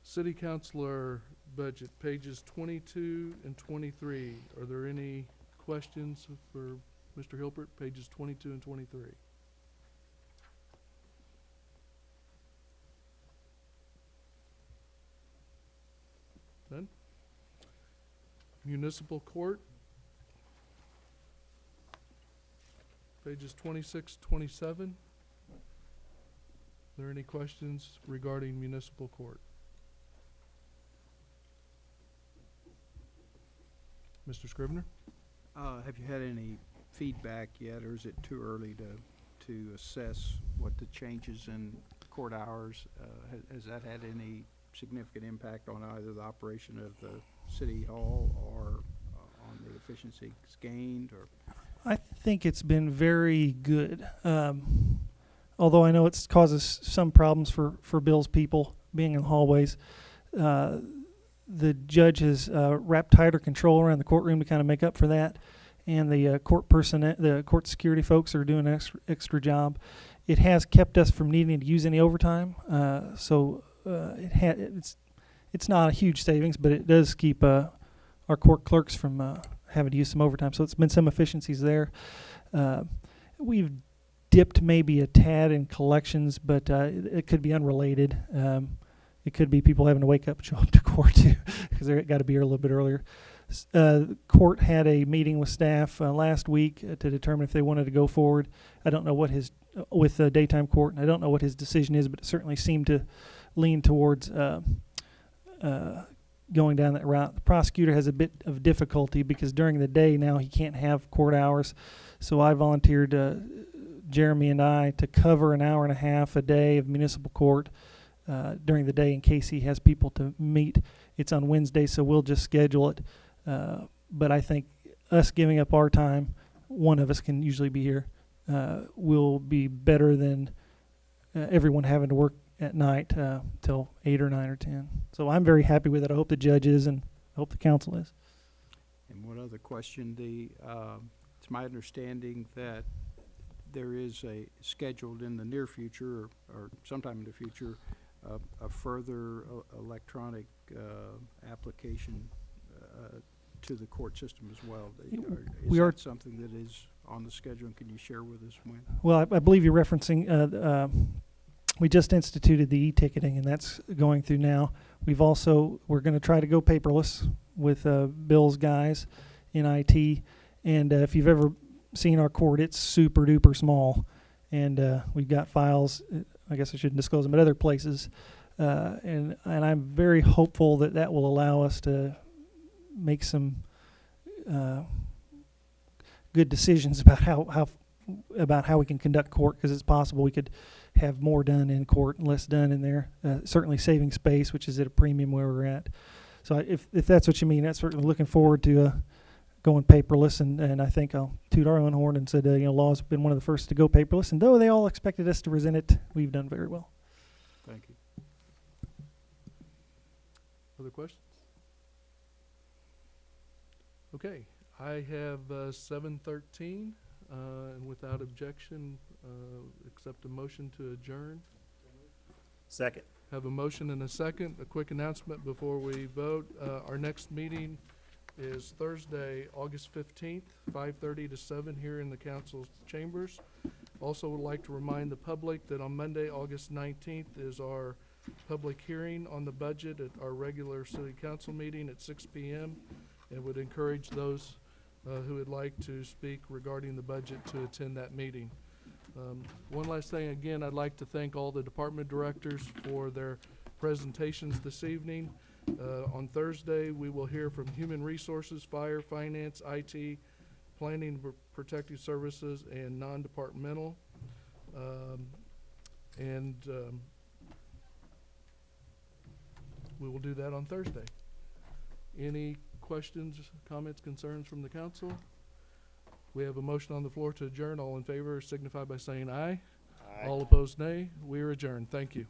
City Councilor budget, pages 22 and 23. Are there any questions for Mr. Hilbert, pages 22 and 23? None? Municipal Court, pages 26, 27. Are there any questions regarding Municipal Court? Mr. Scrivener? Have you had any feedback yet, or is it too early to assess what the changes in court hours, has that had any significant impact on either the operation of the city hall or on the efficiencies gained? Or I think it's been very good. Although I know it causes some problems for Bill's people being in the hallways. The judge has wrapped tighter control around the courtroom to kind of make up for that, and the court security folks are doing an extra job. It has kept us from needing to use any overtime, so it's not a huge savings, but it does keep our court clerks from having to use some overtime. So it's been some efficiencies there. We've dipped maybe a tad in collections, but it could be unrelated. It could be people having to wake up and show up to court too, because they got to be here a little bit earlier. Court had a meeting with staff last week to determine if they wanted to go forward. I don't know what with the daytime court, and I don't know what his decision is, but it certainly seemed to lean towards going down that route. The prosecutor has a bit of difficulty because during the day now he can't have court hours. So I volunteered Jeremy and I to cover an hour and a half a day of municipal court during the day in case he has people to meet. It's on Wednesday, so we'll just schedule it. But I think us giving up our time, one of us can usually be here, will be better than everyone having to work at night till 8 or 9 or 10. So I'm very happy with it. I hope the judge is, and I hope the council is. And one other question, it's my understanding that there is scheduled in the near future or sometime in the future a further electronic application to the court system as well. Is that something that is on the schedule, and can you share with us when? Well, I believe you're referencing we just instituted the e-ticketing, and that's going through now. We're going to try to go paperless with Bill's guys in IT. And if you've ever seen our court, it's super duper small. And we've got files, I guess I shouldn't disclose them, at other places. And I'm very hopeful that that will allow us to make some good decisions about how we can conduct court, because it's possible we could have more done in court and less done in there. Certainly saving space, which is at a premium where we're at. So if that's what you mean, that's certainly looking forward to going paperless. And I think I'll toot our own horn and said, Law's been one of the first to go paperless. And though they all expected us to resent it, we've done very well. Thank you. Other questions? Okay, I have 7:13, and without objection, accept a motion to adjourn. Second. Have a motion and a second. A quick announcement before we vote. Our next meeting is Thursday, August 15th, 5:30 to 7 here in the council's chambers. Also would like to remind the public that on Monday, August 19th is our public hearing on the budget at our regular city council meeting at 6 p.m. and would encourage those who would like to speak regarding the budget to attend that meeting. One last thing, again, I'd like to thank all the department directors for their presentations this evening. On Thursday, we will hear from Human Resources, Fire, Finance, IT, Planning, Protective Services, and non-departmental. We will do that on Thursday. Any questions, comments, concerns from the council? We have a motion on the floor to adjourn. All in favor signify by saying aye. Aye. All opposed, nay. We are adjourned. Thank you.